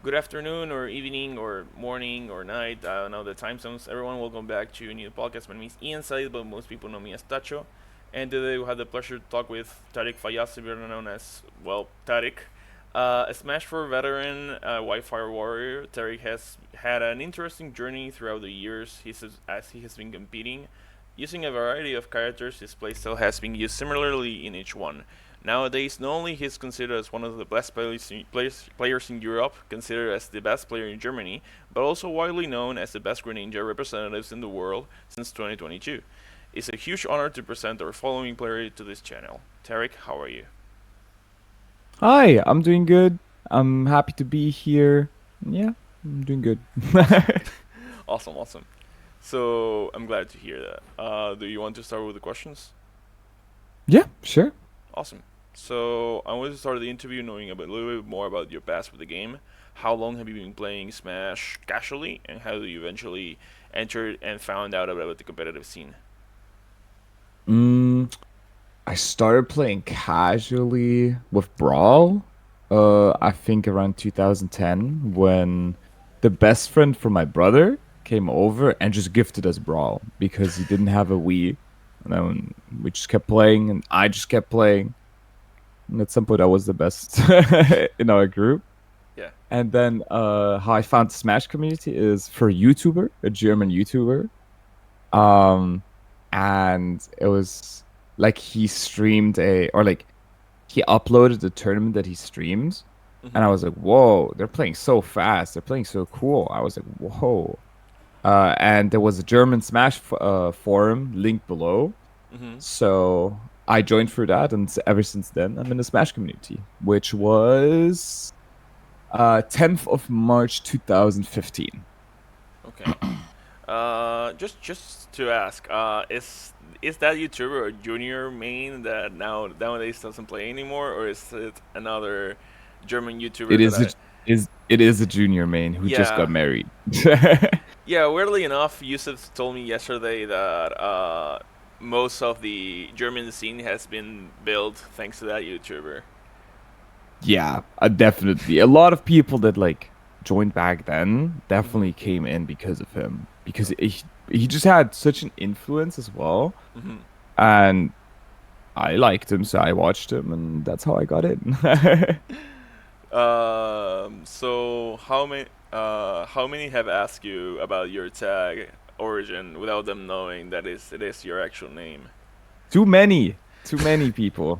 Good afternoon, or evening, or morning, or night. I don't know the time zones. Everyone, welcome back to a new podcast. My name is Ian Said, but most people know me as Tacho. And today we have the pleasure to talk with Tarik Fayazi, better known as, well, Tarik. A Smash 4 veteran, Wi-Fi warrior, Tarik has had an interesting journey throughout the years as he has been competing. Using a variety of characters, his playstyle has been used similarly in each one. Nowadays, not only he is considered as one of the best players in Europe, considered as the best player in Germany, but also widely known as the best Greninja representatives in the world since 2022. It's a huge honor to present our following player to this channel. Tarik, how are you? Hi, I'm doing good. I'm happy to be here. Yeah, I'm doing good. Awesome. Awesome. So, I'm glad to hear that. Do you want to start with the questions? Yeah, sure. Awesome. So I want to start the interview knowing a little bit more about your past with the game. How long have you been playing Smash casually, and how do you eventually entered and found out about the competitive scene? Mm, I started playing casually with Brawl. I think around 2010 when the best friend from my brother came over and just gifted us Brawl because he didn't have a Wii. And then we just kept playing, and I just kept playing. And at some point, I was the best in our group. Yeah. And then how I found the Smash community is for a YouTuber, a German YouTuber. Um, and it was like he streamed he uploaded the tournament that he streamed. And Mhm. I was like, whoa, they're playing so fast. They're playing so cool. I was like, whoa. And there was a German Smash forum linked below. Mhm. So I joined through that. And ever since then, I'm in the Smash community, which was 10th of March 2015. Okay. Just to ask, is that YouTuber a junior main that nowadays doesn't play anymore, or is it another German It YouTuber that is a I? it is a junior main who just got Yeah. married. Yeah, weirdly enough, Yusuf told me yesterday that most of the German scene has been built thanks to that YouTuber. Yeah, definitely. A lot of people that like joined back then Hmm. definitely came in because of him because he just had such an influence as well, Hmm. and I liked him, so I watched him, and that's how I got in. So how many have asked you about your tag origin without them knowing that it is your actual name? Too many people.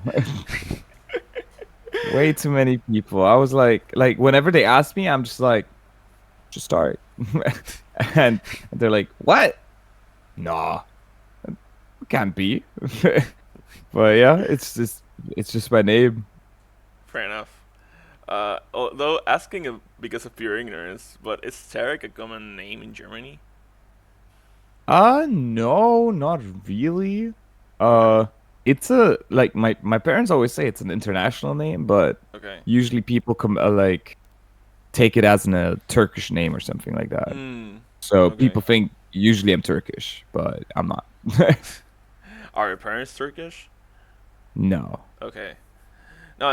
Way too many people. I was like whenever they ask me, I'm just like, just start. And they're like, what? Nah, it can't be. But yeah, it's just my name. Fair enough. Although asking because of pure ignorance, but is Tarek a common name in Germany? No, not really. Okay. Uh it's a like my parents always say it's an international name, but Okay. usually people come like take it as a Turkish name or something like that. Hmm. So Okay. people think usually I'm Turkish, but I'm not. Are your parents Turkish? No. Okay. No,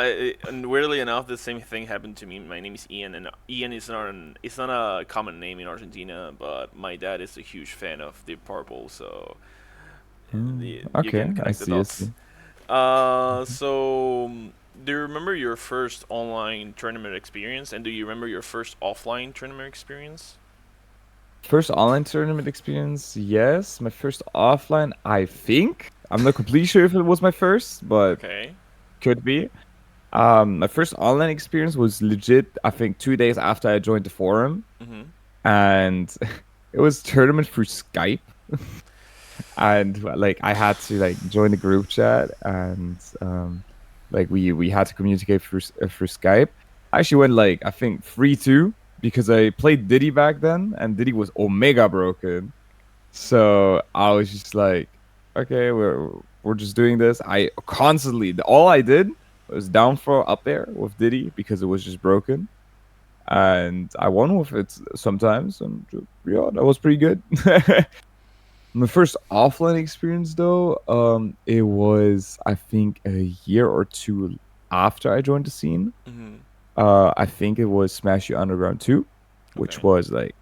and weirdly enough, the same thing happened to me. My name is Ian, and Ian is not a common name in Argentina. But my dad is a huge fan of Deep Purple, so you Okay, can I connect the see, I dots. see. So do you remember your first online tournament experience, and do you remember your first offline tournament experience? First online tournament experience, yes. My first offline, I think. I'm not completely sure if it was my first, but Okay. could be. My first online experience was legit, I think 2 days after I joined the forum. Mhm. And it was tournament through Skype. And like I had to like join the group chat and like we had to communicate through Skype. I actually went like I think 3-2 because I played Diddy back then and Diddy was Omega broken. So I was just like, okay, we're just doing this. I constantly all I did was down throw up there with Diddy because it was just broken, and I won with it sometimes, and yeah, that was pretty good. My first offline experience though, it was I think a year or two after I joined the scene. Mhm. I think it was Smash You Underground 2, which Okay. was like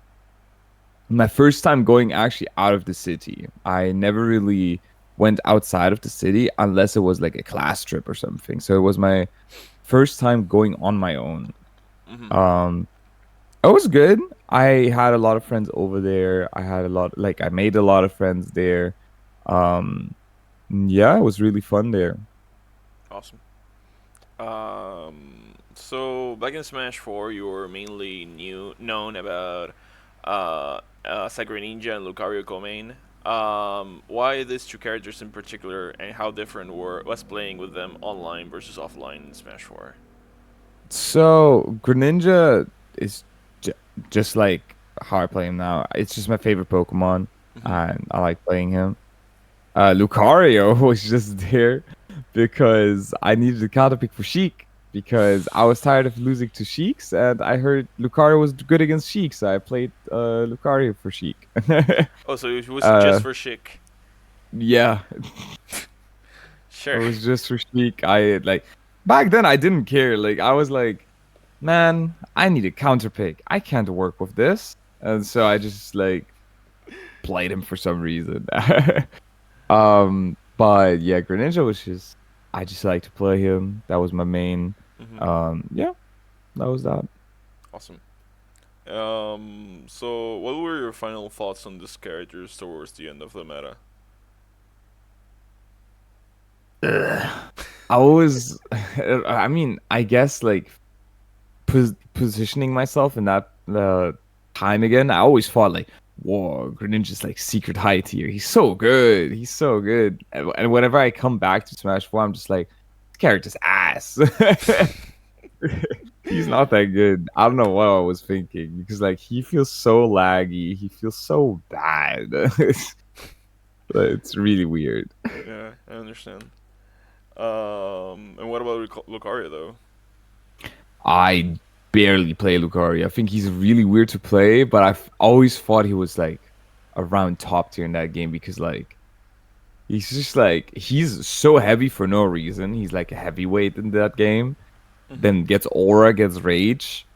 my first time going actually out of the city. I never really went outside of the city unless it was like a class trip or something. So it was my first time going on my own. Mhm. Um, it was good. I had a lot of friends over there. I had a lot, like I made a lot of friends there. Um, yeah, it was really fun there. Awesome. So back in Smash 4, you were mainly known about Greninja and Lucario co-main. Why these two characters in particular, and how different was playing with them online versus offline in Smash 4? So Greninja is j just like how I play him now. It's just my favorite Pokemon, Hmm. and I like playing him. Lucario was just there because I needed a counter pick for Sheik because I was tired of losing to Sheiks, and I heard Lucario was good against Sheik, so I played Lucario for Sheik. Oh, so it was just uh, for Chic. yeah, it Sure. was just for Sheik. I like back then I didn't care. Like I was like, man, I need a counter pick. I can't work with this, and so I just like played him for some reason. But yeah, Greninja was just I just like to play him. That was my main. Hmm. Yeah, that was that. Awesome. So what were your final thoughts on these characters towards the end of the meta? Ugh. I was, I mean, I guess like positioning myself in that time again. I always thought like, whoa, Greninja's like secret high tier. He's so good. He's so good. And whenever I come back to Smash 4, I'm just like, this character's ass. He's not that good. I don't know what I was thinking because like he feels so laggy. He feels so bad. It's really weird. Yeah, I understand. And what about Lucario though? I barely play Lucario. I think he's really weird to play, but I've always thought he was like around top tier in that game because like he's just like he's so heavy for no reason. He's like a heavyweight in that game. Hmm. Then gets aura, gets rage,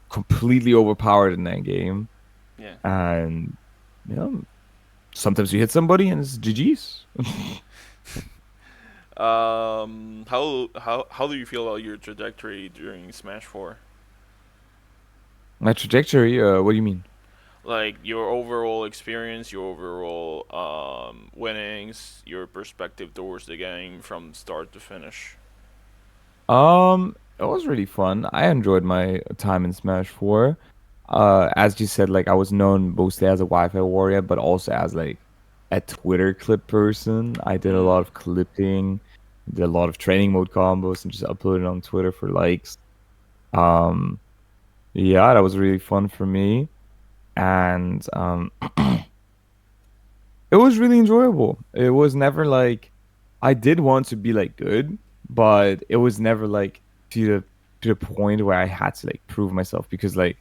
completely overpowered in that game. Yeah. And you know, sometimes you hit somebody and it's GG's. How do you feel about your trajectory during Smash 4? My trajectory, what do you mean? Like your overall experience, your overall winnings, your perspective towards the game from start to finish. It was really fun. I enjoyed my time in Smash 4. As you said, like I was known mostly as a Wi-Fi warrior, but also as like a Twitter clip person. I did a Mm. lot of clipping, did a lot of training mode combos, and just uploaded on Twitter for likes. Um, yeah, that was really fun for me, and it was really enjoyable. It was never like I did want to be like good, but it was never like to the to the point where I had to like prove myself because like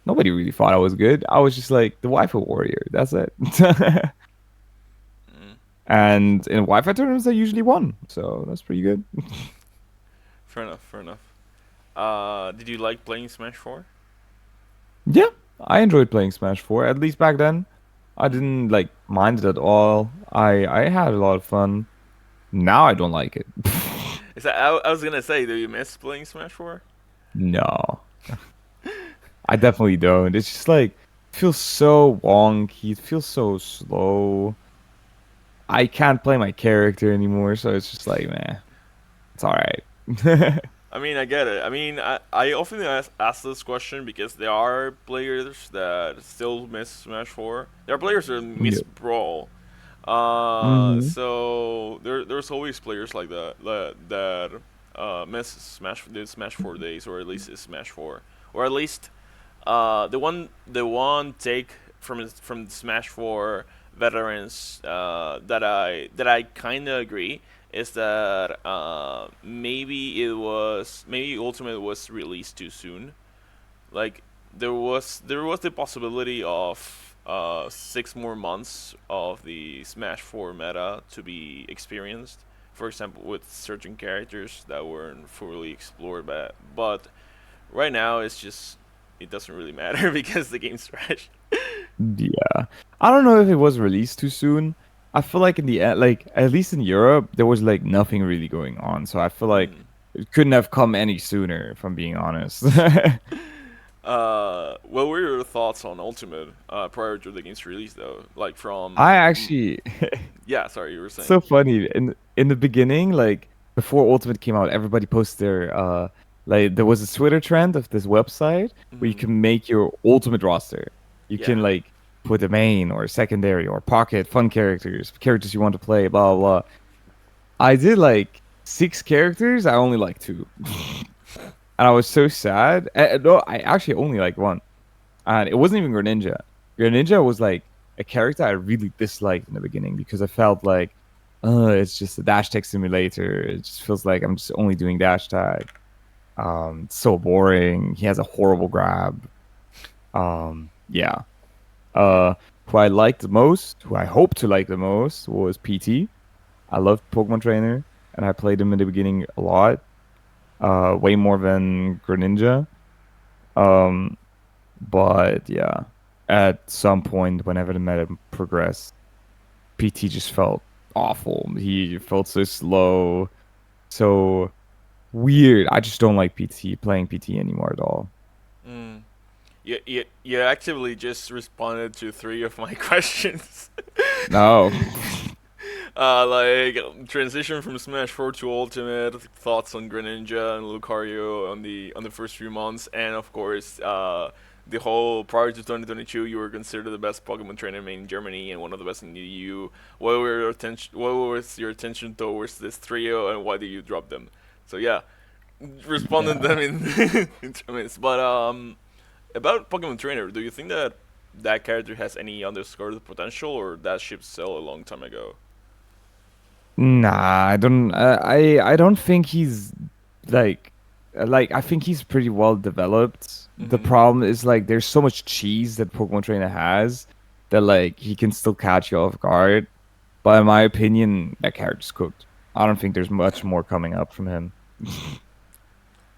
nobody really thought I was good. I was just like the Wi-Fi warrior. That's it. Mm. And in Wi-Fi tournaments, I usually won, so that's pretty good. Fair enough. Fair enough. Did you like playing Smash 4? Yeah, I enjoyed playing Smash 4. At least back then, I didn't like mind it at all. I had a lot of fun. Now I don't like it. Is that I was gonna say, do you miss playing Smash 4? No. I definitely don't. It's just like feels so wonky. It feels so slow. I can't play my character anymore, so it's just like, man, it's all right. I mean, I get it. I mean, I often ask this question because there are players that still miss Smash 4. There are players that miss Yeah. Brawl. Hmm. So there's always players like that miss Smash 4 days, or at least is Smash 4, or at least the one take from Smash 4 veterans that I kind of agree is that maybe Ultimate was released too soon. Like there was the possibility of 6 more months of the Smash 4 meta to be experienced. For example, with certain characters that weren't fully explored, but Right now, it doesn't really matter because the game's trash. Yeah. I don't know if it was released too soon. I feel like in the end, like at least in Europe, there was like nothing really going on. So I feel like Mm. it couldn't have come any sooner, if I'm being honest. What were your thoughts on Ultimate prior to the game's release, though? Like I from, actually yeah, sorry, you were saying. so funny. In the beginning, like before Ultimate came out, everybody posted their like there was a Twitter trend of this website where you Hmm. can make your Ultimate roster. You Yeah. can like put a main or secondary or pocket, fun characters you want to play, blah blah blah. I did like 6 characters. I only like 2, and I was so sad. No, I actually only like one, and it wasn't even Greninja. Greninja was like a character I really disliked in the beginning because I felt like, it's just a dash tag simulator. It just feels like I'm just only doing dash tag. It's so boring. He has a horrible grab. Yeah. Uh, who I liked the most, who I hope to like the most, was PT. I loved Pokemon Trainer, and I played him in the beginning a lot. Way more than Greninja. Um, but yeah, at some point, whenever the meta progressed, PT just felt awful. He felt so slow, so weird. I just don't like playing PT anymore at all. Mm. You actively just responded to 3 of my questions. No. Like transition from Smash 4 to Ultimate, thoughts on Greninja and Lucario on the first few months, and of course, the whole prior to 2022, you were considered the best Pokemon trainer main in Germany and one of the best in the EU. What was your attention towards this trio, and why did you drop them? So yeah, responded Yeah. them in in 2 minutes. But about Pokemon Trainer, do you think that that character has any undiscovered potential, or that ship sailed a long time ago? Nah, I don't. I don't think he's like I think he's pretty well developed. The Mm-hmm. problem is like there's so much cheese that Pokemon Trainer has that like he can still catch you off guard. But in my opinion, that character's cooked. I don't think there's much more coming up from him.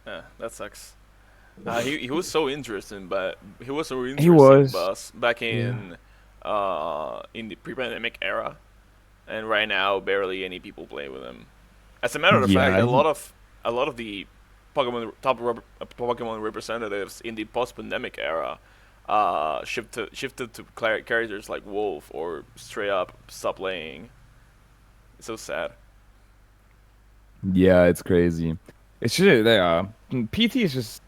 Yeah, that sucks. He was so interesting, but he was so He interesting, was. but back Yeah. in the pre-pandemic era, and right now barely any people play with him. As a matter of fact, Yeah. a lot of the Pokemon representatives in the post-pandemic era shifted to characters like Wolf or straight up stop playing. It's so sad. Yeah, it's crazy. It's just PT is just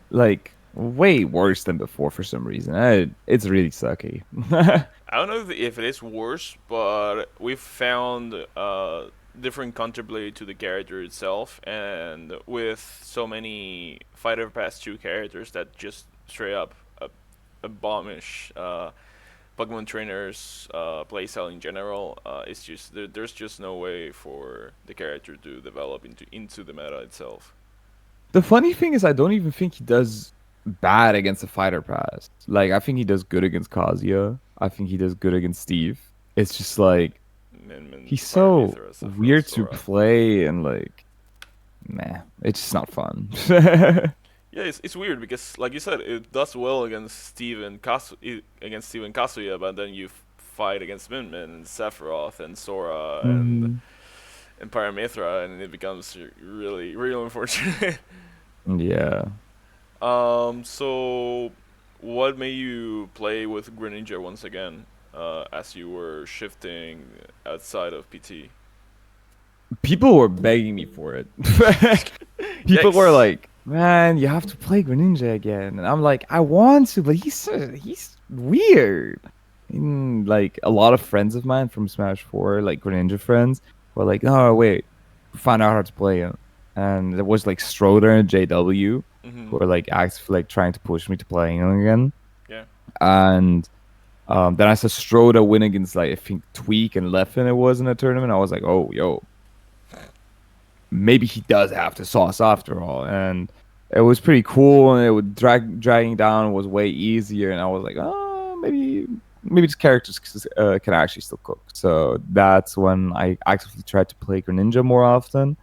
like way worse than before for some reason. It's really sucky. I don't know if it is worse, but we've found different counterplay to the character itself, and with so many Fighter Pass 2 characters that just straight up abomish Pokemon trainers playstyle in general, it's just there's just no way for the character to develop into the meta itself. The funny thing is, I don't even think he does bad against a fighter pass. Like, I think he does good against Kazuya. I think he does good against Steve. It's just like Min he's Fire so Mythra, Sephiroth, weird to Sora. play and like, meh, it's just not fun. Yeah, it's weird because, like you said, it does well against Steve and Kazuya, but then you fight against Min and Sephiroth and Sora Mhm. and Paramithra, and it becomes really real unfortunate. Yeah. So what made you play with Greninja once again, as you were shifting outside of PT? People were begging me for it. People were Yikes! like, "Man, you have to play Greninja again," and I'm like, "I want to, but he's weird." And, like a lot of friends of mine from Smash 4, like Greninja friends, were like, "Oh wait, find out how to play him." And there was like Stroder and JW Mm-hmm. who were like actively like trying to push me to playing him again. Yeah. And then I saw Stroder win against like I think Tweak and Leffen it was in a tournament. I was like, "Oh, yo, maybe he does have the sauce after all." And it was pretty cool, and it would dragging down was way easier. And I was like, oh, maybe these characters can actually still cook. So that's when I actively tried to play Greninja more often.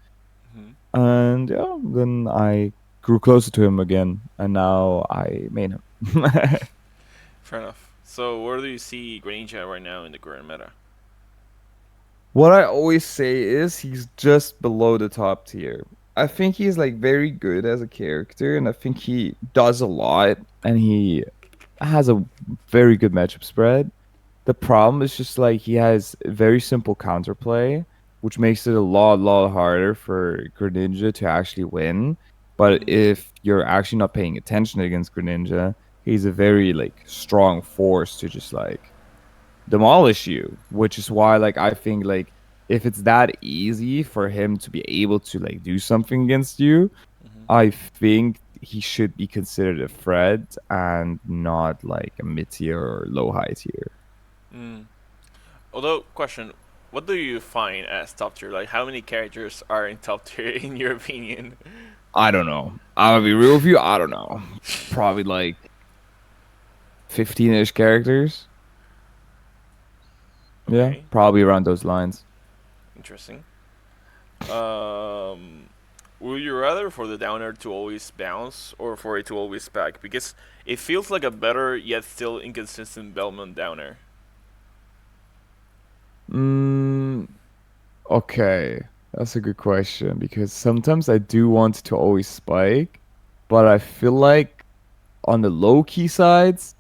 Mm-hmm. And yeah, then I grew closer to him again, and now I main him. Fair enough. So where do you see Greninja right now in the current meta? What I always say is he's just below the top tier. I think he's like very good as a character, and I think he does a lot, and he has a very good matchup spread. The problem is just like he has very simple counterplay, which makes it a lot harder for Greninja to actually win. But Mm-hmm. if you're actually not paying attention against Greninja, he's a very like strong force to just like demolish you, which is why like I think like if it's that easy for him to be able to like do something against you, Mm-hmm. I think he should be considered a threat and not like a mid tier or low high tier. Mm. Although, question, what do you find as top tier? Like, how many characters are in top tier in your opinion? I don't know. I'll be real with you. I don't know. Probably like 15-ish characters. Yeah, Okay, probably around those lines. interesting. Um, would you rather for the downer to always bounce or for it to always spike? Because it feels like a better yet still inconsistent Belmont downer. Mm, okay. That's a good question because sometimes I do want to always spike, but I feel like on the low key sides,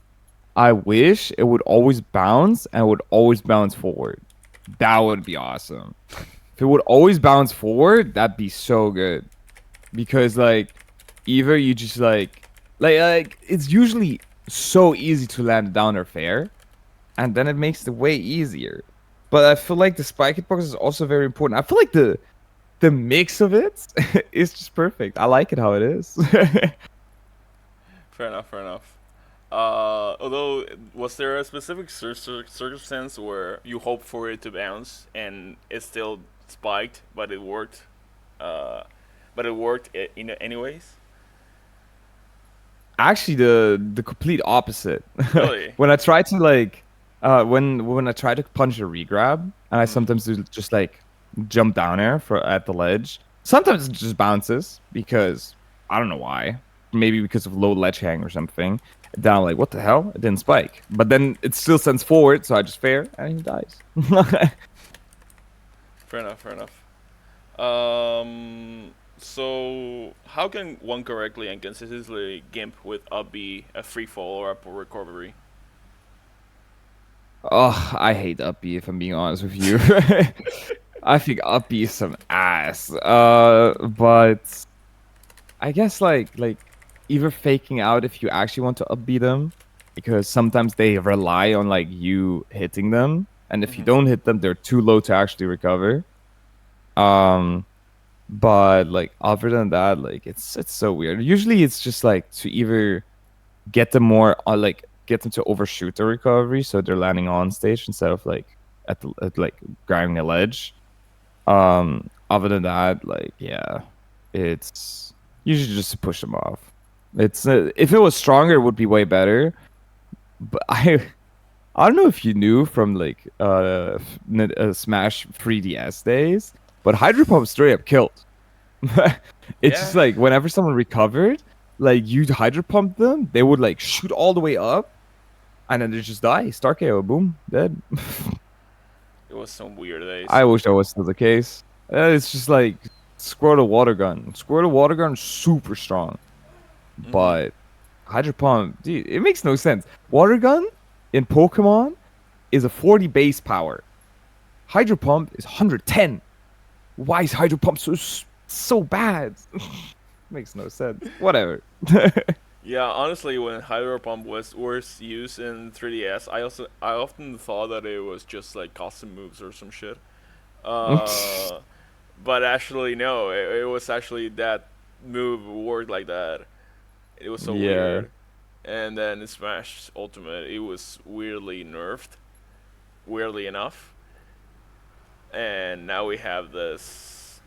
I wish it would always bounce and would always bounce forward. That would be awesome. If it would always bounce forward, that'd be so good. Because like either you just like it's usually so easy to land a downer fair, and then it makes the way easier. But I feel like the spike hitbox is also very important. I feel like the mix of it is just perfect. I like it how it is. Fair enough, fair enough. Although, was there a specific circumstance where you hoped for it to bounce and it still spiked, but it worked? Uh, but it worked in anyways. Actually, the complete opposite. Really? When I try to like when I try to punch a regrab, and I Mm. sometimes do just like jump down air for at the ledge. Sometimes it just bounces because I don't know why. Maybe because of low ledge hang or something. Then I'm like, what the hell? It didn't spike. But then it still sends forward, so I just fair and he dies. Fair enough. Fair enough. So how can one correctly and consistently gimp with up B, a free fall, or up recovery? Oh, I hate Uppy if I'm being honest with you. I think Uppy is some ass. But I guess like either faking out if you actually want to upbeat them, because sometimes they rely on like you hitting them, and if you Mm-hmm. don't hit them, they're too low to actually recover. Um, but like other than that, like it's so weird. Usually it's just like to either get them more like get them to overshoot the recovery so they're landing on stage instead of like at like grabbing a ledge. Other than that, like yeah, it's usually just to push them off. It's if it was stronger, it would be way better. But I don't know if you knew from like Smash 3DS days, but Hydro Pump straight up killed. It's just Yeah, like whenever someone recovered, like you Hydro Pump them, they would like shoot all the way up, and then they just die. Star KO, boom, dead. it was some weird days. I wish that was still the case. It's just like Squirtle Water Gun. Squirtle Water Gun super strong, Mm-hmm. but Hydro Pump, dude, it makes no sense. Water Gun in Pokemon is a 40 base power. Hydro Pump is 110. Why is Hydro Pump so bad? Makes no sense. Whatever. Yeah, honestly, when Hydro Pump was worst used in 3DS, I often thought that it was just like custom moves or some shit. Uh, but actually, no, it was actually that move worked like that. It was so Yeah. weird. And then in Smash Ultimate, it was weirdly nerfed, weirdly enough. And now we have this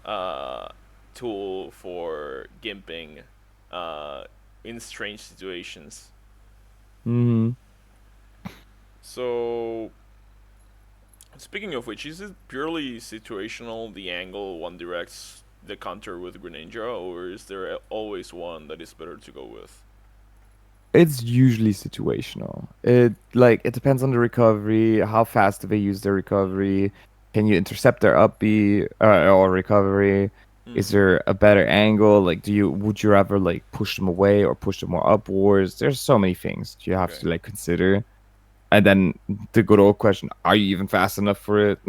tool for gimping uh, in strange situations. Hmm. So, speaking of which, is it purely situational, the angle one directs the counter with Greninja, or is there always one that is better to go with? It's usually situational. It depends on the recovery, how fast do they use their recovery? Can you intercept their up B or recovery? Is Mm, there a better angle? Like, would you rather like push them away or push them more upwards? There's so many things you have okay. to like consider. And then the good old question, are you even fast enough for it?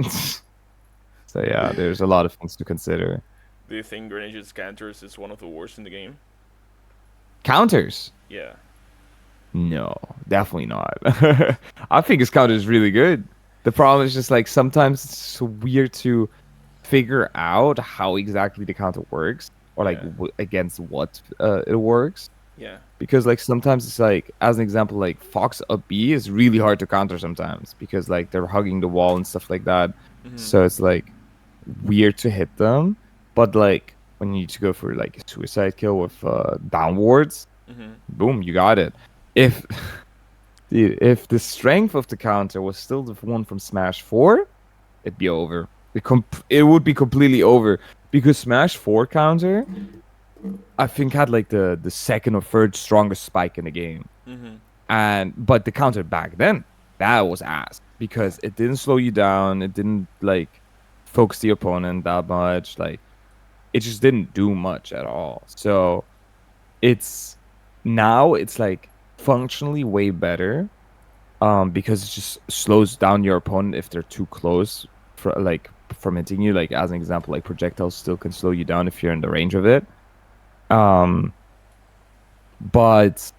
So yeah, there's a lot of things to consider. Do you think Greninja's counters is one of the worst in the game? Counters. Yeah. No, definitely not. I think his counter is really good. The problem is just like sometimes it's so weird to figure out how exactly the counter works or like Yeah. against what it works. Yeah. Because like sometimes it's like, as an example, like Fox up B is really hard to counter sometimes because like they're hugging the wall and stuff like that. Mhm. So it's like weird to hit them. But like when you need to go for like a suicide kill with downwards, Mhm. boom, you got it. If Dude, if the strength of the counter was still the one from Smash 4, it'd be over. It would be completely over because Smash 4 counter, I think, had like the second or third strongest spike in the game. Mhm. But the counter back then, that was ass because it didn't slow you down. It didn't like focus the opponent that much. Like it just didn't do much at all. So it's now it's like functionally way better because it just slows down your opponent if they're too close for like from hitting you. Like as an example, like projectiles still can slow you down if you're in the range of it. Um, but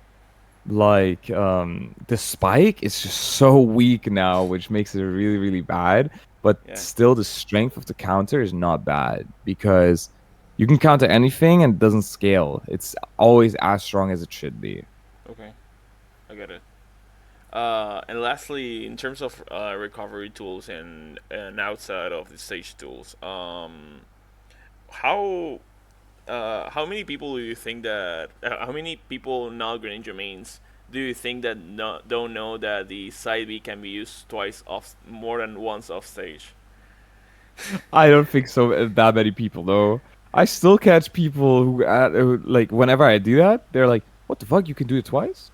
the spike is just so weak now, which makes it really, really bad. But Yeah. still the strength of the counter is not bad because you can counter anything and it doesn't scale. It's always as strong as it should be. Okay. I get it. And lastly, in terms of recovery tools and outside of the stage tools, how how many people do you think that how many people not Greninja mains do you think that don't know that the side B can be used twice off more than once off stage? I don't think so. That many people though. I still catch people who like whenever I do that, they're like, "What the fuck? You can do it twice?"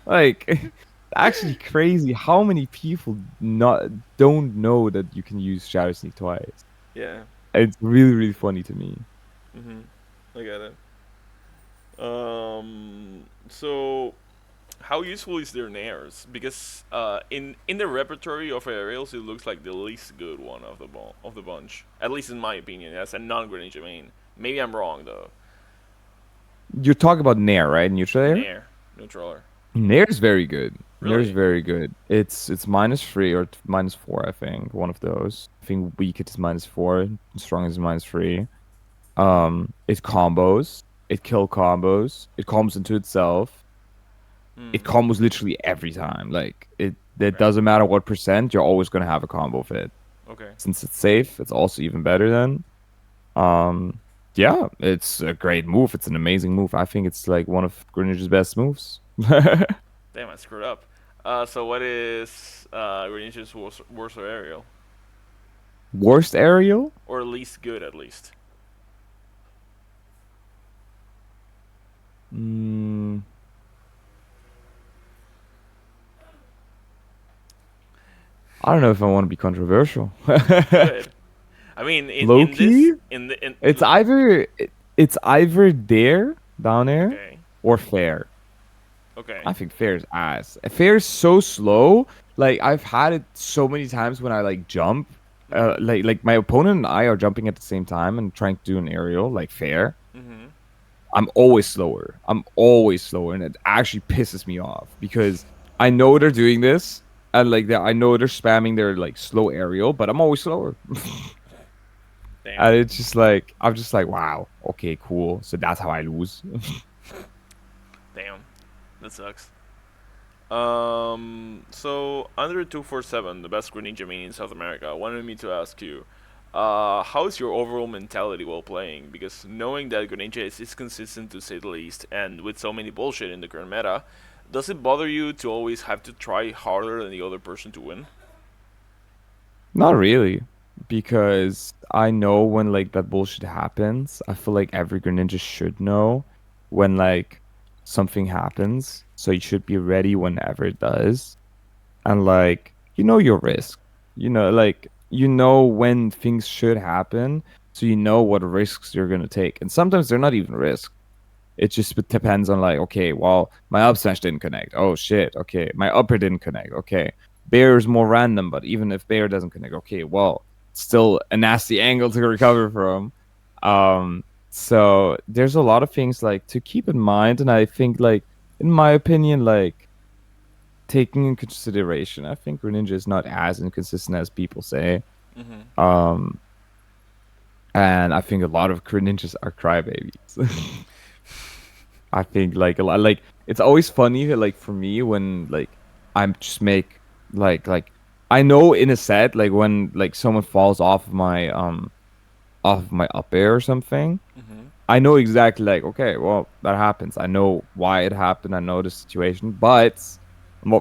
Like, actually crazy. How many people not don't know that you can use Shadow Sneak twice? Yeah. It's really really funny to me. Mhm. I get it. So how useful is their nairs? Because in the repertory of aerials, it looks like the least good one of the bunch. At least in my opinion, as a non-Greninja main. Maybe I'm wrong though. You're talking about Nair, right? Neutral Air? Nair, neutraler. Nair's very good. Nair's Really? very good. It's -3 or -4, I think. One of those. I think weak it is -4. Strong is -3. It combos. It kill combos. It combos into itself. Hmm. It combos literally every time. Like it Okay. doesn't matter what percent, you're always gonna have a combo of it. Okay. Since it's safe, it's also even better then. Um, yeah, it's a great move. It's an amazing move. I think it's like one of Greninja's best moves. Damn, I screwed up. So what is Greninja's worst aerial, Worst aerial? or least good at least? Mm, I don't know if I want to be controversial. Go ahead. I mean, Low in this key, in the in it's either there, down there, okay. or fair. Okay. I think fair is ass. Fair is so slow. Like I've had it so many times when I like jump. Mhm. Like my opponent and I are jumping at the same time and trying to do an aerial like fair. Mhm. I'm always slower. I'm always slower, and it actually pisses me off because I know they're doing this, and like I know they're spamming their like slow aerial, but I'm always slower. Damn. And it's just like I'm just like, wow, okay, cool. So that's how I lose. Damn. That sucks. So under 247, the best Greninja main in South America, wanted me to ask you, how is your overall mentality while playing? Because knowing that Greninja is consistent to say the least, and with so many bullshit in the current meta, does it bother you to always have to try harder than the other person to win? Not really. because I know when like that bullshit happens. I feel like every Greninja should know when like something happens, so you should be ready whenever it does. And like you know your risk. Like you know when things should happen, so you know what risks you're gonna take. And sometimes they're not even risks. It just depends on like, okay, well, my up smash didn't connect. Oh shit. Okay, my upper didn't connect. Okay, Bear is more random, but even if Bear doesn't connect, okay, well, still a nasty angle to recover from. So there's a lot of things like to keep in mind, and I think like, in my opinion, like taking in consideration, I think Greninja is not as inconsistent as people say. Mm-hmm. Um, and I think a lot of Greninjas are crybabies. I think like a lot like it's always funny like for me when like I'm just make like I know in a set like when like someone falls off of my up air or something, Mm-hmm. I know exactly like okay, well that happens. I know why it happened. I know the situation, but I'm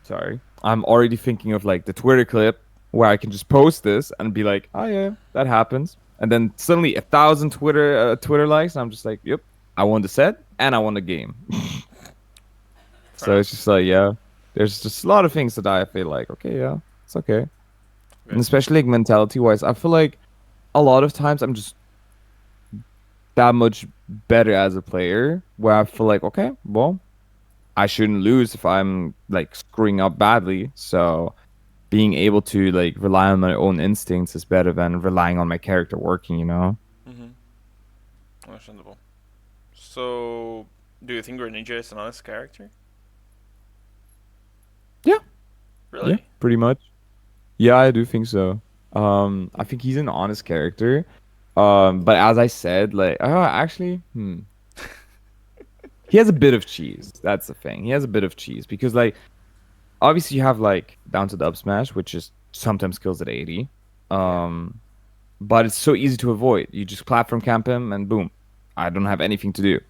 sorry. I'm already thinking of like the Twitter clip where I can just post this and be like, oh yeah, that happens. And then suddenly 1,000 Twitter likes, and I'm just like, yep, I won the set and I won the game. Fair So it's enough. just like, yeah, there's just a lot of things that I feel like, okay, yeah, it's okay. And Okay. especially like mentality wise, I feel like a lot of times I'm just that much better as a player where I feel like, okay, well, I shouldn't lose if I'm like screwing up badly. So being able to like rely on my own instincts is better than relying on my character working, you know? Mm-hmm. Understandable. So, do you think Greninja is an honest character? Yeah, yeah, Really? pretty much. Yeah, I do think so. I think he's an honest character. But as I said, like, actually, he has a bit of cheese. That's the thing. He has a bit of cheese because, like, obviously you have like down to the up smash, which is sometimes kills at 80. Yeah. Um, but it's so easy to avoid. You just platform camp him and boom, I don't have anything to do.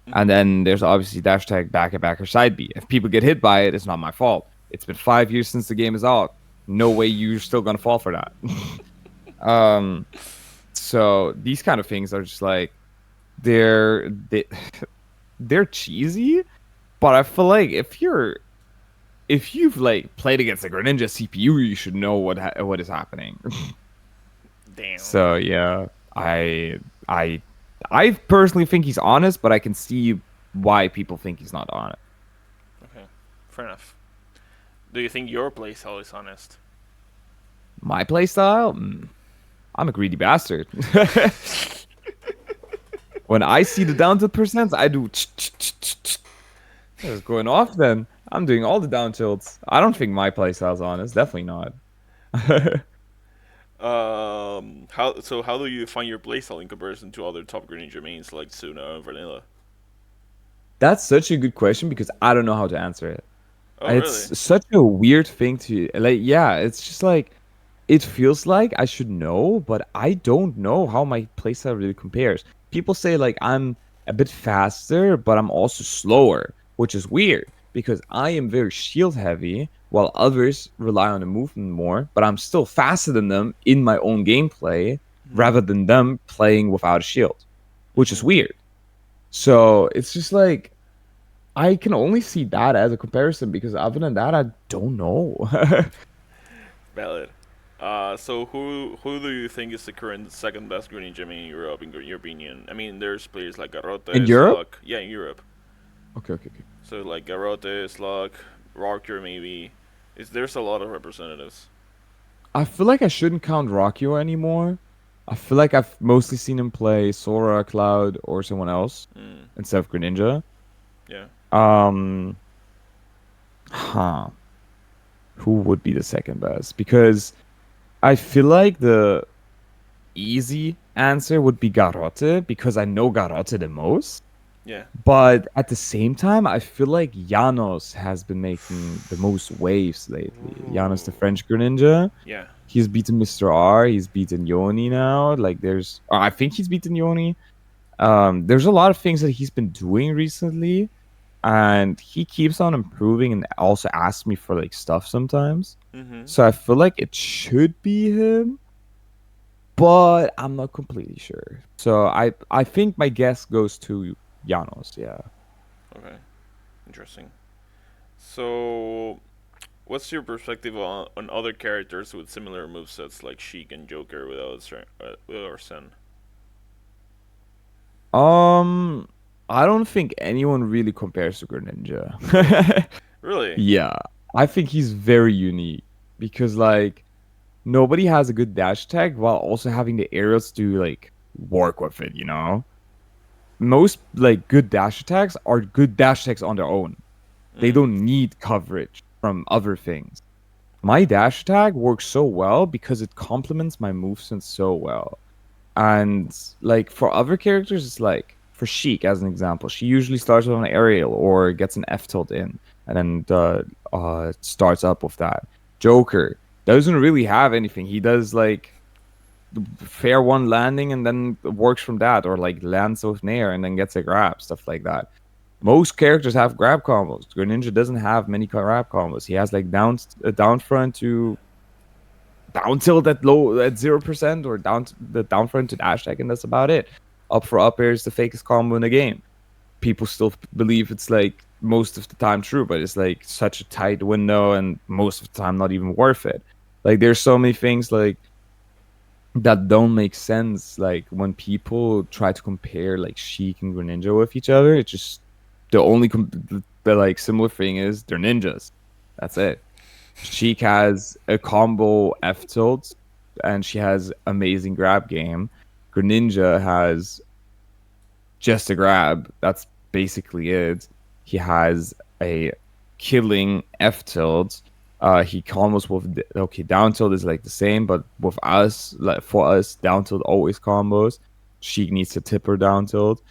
And Mm-hmm. then there's obviously dash tag, back or side B. If people get hit by it, it's not my fault. It's been 5 years since the game is out. No way you're still gonna fall for that. um, so these kind of things are just like they they're cheesy, but I feel like if you've like played against a Greninja CPU, you should know what is happening. Damn. So yeah, I I personally think he's honest, but I can see why people think he's not honest. Okay. Fair enough. Do you think your playstyle is honest? My playstyle, I'm a greedy bastard. When I see the down tilt percents, I do. It's going off. Then I'm doing all the down tilts. I don't think my playstyle's honest. Definitely not. How do you find your playstyle in comparison to other top Greninja mains like Tsuna and Vanilla? That's such a good question because I don't know how to answer it. Oh, really? It's such a weird thing to like. Yeah, it's just like it feels like I should know, but I don't know how my playstyle really compares. People say like I'm a bit faster, but I'm also slower, which is weird because I am very shield heavy while others rely on the movement more, but I'm still faster than them in my own gameplay Mm-hmm. rather than them playing without a shield, which is Mm-hmm. weird. So it's just like I can only see that as a comparison because other than that, I don't know. Valid. So who do you think is the current second best Greninja main in Europe in your opinion? I mean, there's players like In Garrote, Europe? Slug. Yeah, in Europe. Okay, okay, okay. So like Garrote, Slug, Rocker maybe. There's a lot of representatives. I feel like I shouldn't count Rockio anymore. I feel like I've mostly seen him play Sora, Cloud, or someone else Mm, instead of Greninja. yeah. Um, huh. Who would be the second best? Because I feel like the easy answer would be Garrote because I know Garrote the most. Yeah. But at the same time, I feel like Janos has been making the most waves lately. Janos, the Ooh. French Greninja. Yeah. He's beaten Mr. R. He's beaten Yoni now. Like I think he's beaten Yoni. There's a lot of things that he's been doing recently, and he keeps on improving and also asks me for like stuff sometimes. Mm-hmm. So I feel like it should be him. but I'm not completely sure. So I think my guess goes to Janos. Yeah. Okay, interesting. So, what's your perspective on other characters with similar movesets like Sheik and Joker without Sen? Um, I don't think anyone really compares to Greninja. Really? Yeah, I think he's very unique because like nobody has a good dash attack while also having the aerials to like work with it, you know? Most like good dash attacks are good dash attacks on their own. They Mm. don't need coverage from other things. My dash attack works so well because it complements my moveset so well. And like for other characters, it's like for Sheik as an example, she usually starts with an aerial or gets an F tilt in and then starts up with that. Joker doesn't really have anything. He does like fair one landing and then works from that, or like lands with Nair and then gets a grab, stuff like that. Most characters have grab combos. Greninja doesn't have many grab combos. He has like down front to down tilt at low at 0% or the down front to dash tag, and that's about it. Up for up air is the fakest combo in the game. People still believe it's like most of the time true, but it's like such a tight window and most of the time not even worth it. Like there's so many things like that don't make sense. Like when people try to compare like Sheik and Greninja with each other, it's just the only the like similar thing is they're ninjas. That's it. Sheik has a combo F tilt and she has amazing grab game. Greninja has just a grab. That's basically it. He has a killing F tilt. He combos with okay, down tilt is like the same, but with us, like for us, down tilt always combos. Sheik needs to tip her down tilt.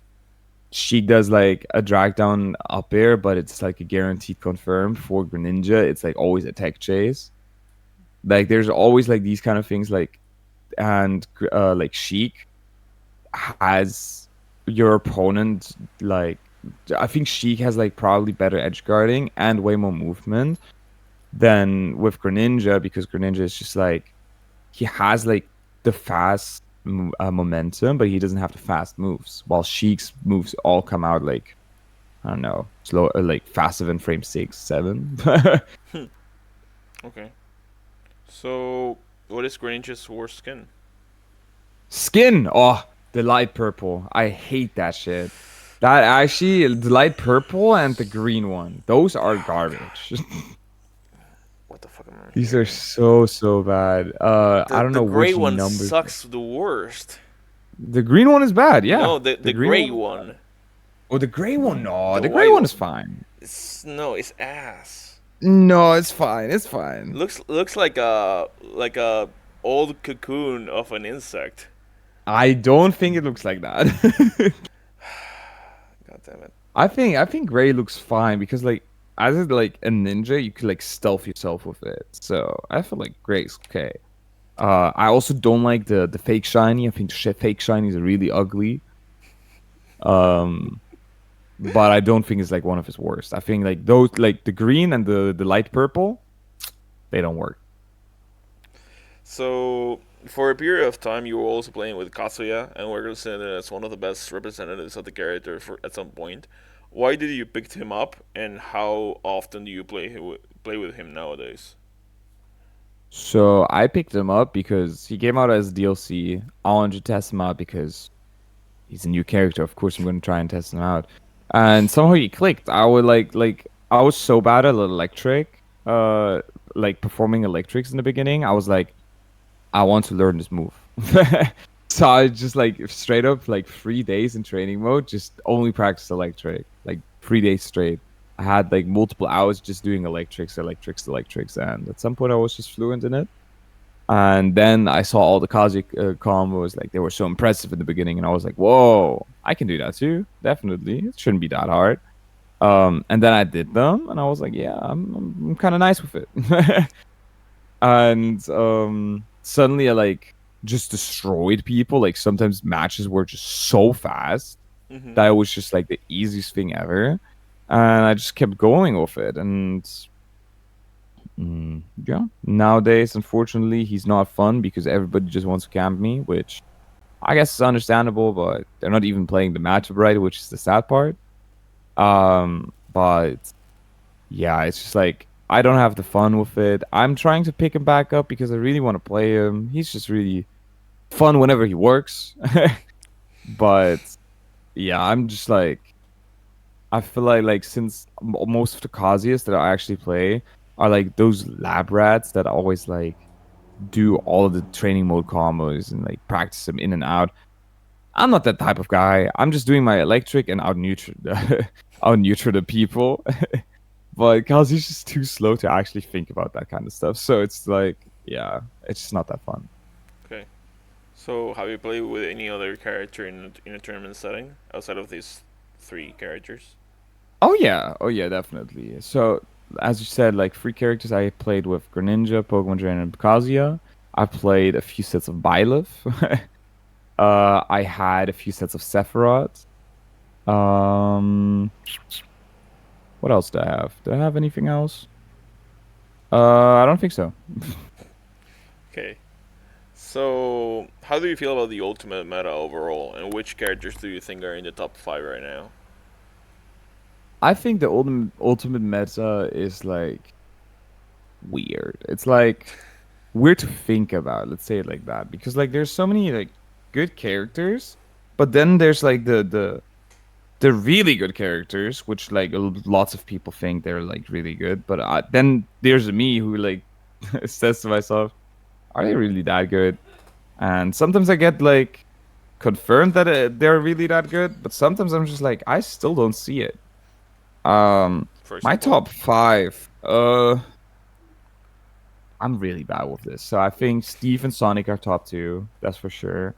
Sheik does like a drag down up air, but it's like a guaranteed confirmed. For Greninja, it's like always a tech chase. Like there's always like these kind of things like and like Sheik has your opponent like I think Sheik has like probably better edge guarding and way more movement than with Greninja because Greninja is just like he has like the fast momentum, but he doesn't have the fast moves. While Sheik's moves all come out like I don't know, slow like faster than frame 6, 7. Okay. So, what is Greninja's worst skin? Skin. Oh, the light purple. I hate that shit. That actually, the light purple and the green one. Those are Oh garbage. god, what the fuck am I These are hearing? so bad. I don't The know gray which one numbers. sucks the worst. The green one is bad. Yeah, No, the the green gray one is one. bad. Oh, the gray one. No, The the gray white one one. is fine. It's ass. No, it's fine. It's fine. Looks like a old cocoon of an insect. I don't think it looks like that. God damn it. I think gray looks fine because like as it like a ninja, you could like stealth yourself with it. So I feel like gray's okay. I also don't like the fake shiny. I think fake shiny is really ugly. Um, but I don't think it's like one of his worst. I think like those like the green and the light purple, they don't work. So, for a period of time, you were also playing with Kazuya, and we're considered as one of the best representatives of the character for at some point. Why did you pick him up, and how often do you play with him nowadays? So I picked him up because he came out as DLC. I wanted to test him out because he's a new character. Of course, I'm going to try and test him out. And somehow he clicked. I would like I was so bad at electric, like performing electrics in the beginning. I was like, I want to learn this move. So I just like straight up like 3 days in training mode, just only practice electric, like 3 days straight. I had like multiple hours just doing electrics, and at some point I was just fluent in it. And then I saw all the Kazuya combos, like they were so impressive in the beginning, and I was like, "Whoa, I can do that too! Definitely, it shouldn't be that hard." And then I did them, and I was like, "Yeah, I'm kind of nice with it." And suddenly I like just destroyed people. Like sometimes matches were just so fast Mm-hmm. that it was just like the easiest thing ever, and I just kept going with it. And Yeah. Nowadays, unfortunately, he's not fun because everybody just wants to camp me, which I guess is understandable, but they're not even playing the matchup right, which is the sad part. But yeah, it's just like I don't have the fun with it. I'm trying to pick him back up because I really want to play him. He's just really fun whenever he works. But yeah, I'm just like I feel like since most of the Kazuyas that I actually play are like those lab rats that always like do all of the training mode combos and like practice them in and out. I'm not that type of guy. I'm just doing my electric and out neutral out neutral the people. But Kazuya's just too slow to actually think about that kind of stuff. So it's like, yeah, it's just not that fun. Okay. So, have you played with any other character in a tournament setting outside of these three characters? Oh yeah, definitely. So as you said, like three characters, I played with Greninja, Pokemon Trainer, and Kazuya. I played a few sets of Byleth. I had a few sets of Sephiroth. Um, what else do I have? Do I have anything else? I don't think so. Okay. So, how do you feel about the ultimate meta overall, and which characters do you think are in the top five right now? I think the ultimate meta is like weird. It's like weird to think about. Let's say it like that, because like there's so many like good characters, but then there's like the really good characters, which like lots of people think they're like really good, but then there's me who like says to myself, "Are they really that good?" And sometimes I get like confirmed that they're really that good, but sometimes I'm just like, I still don't see it. For My example? top five. I'm really bad with this. So I think Steve and Sonic are top two. That's for sure.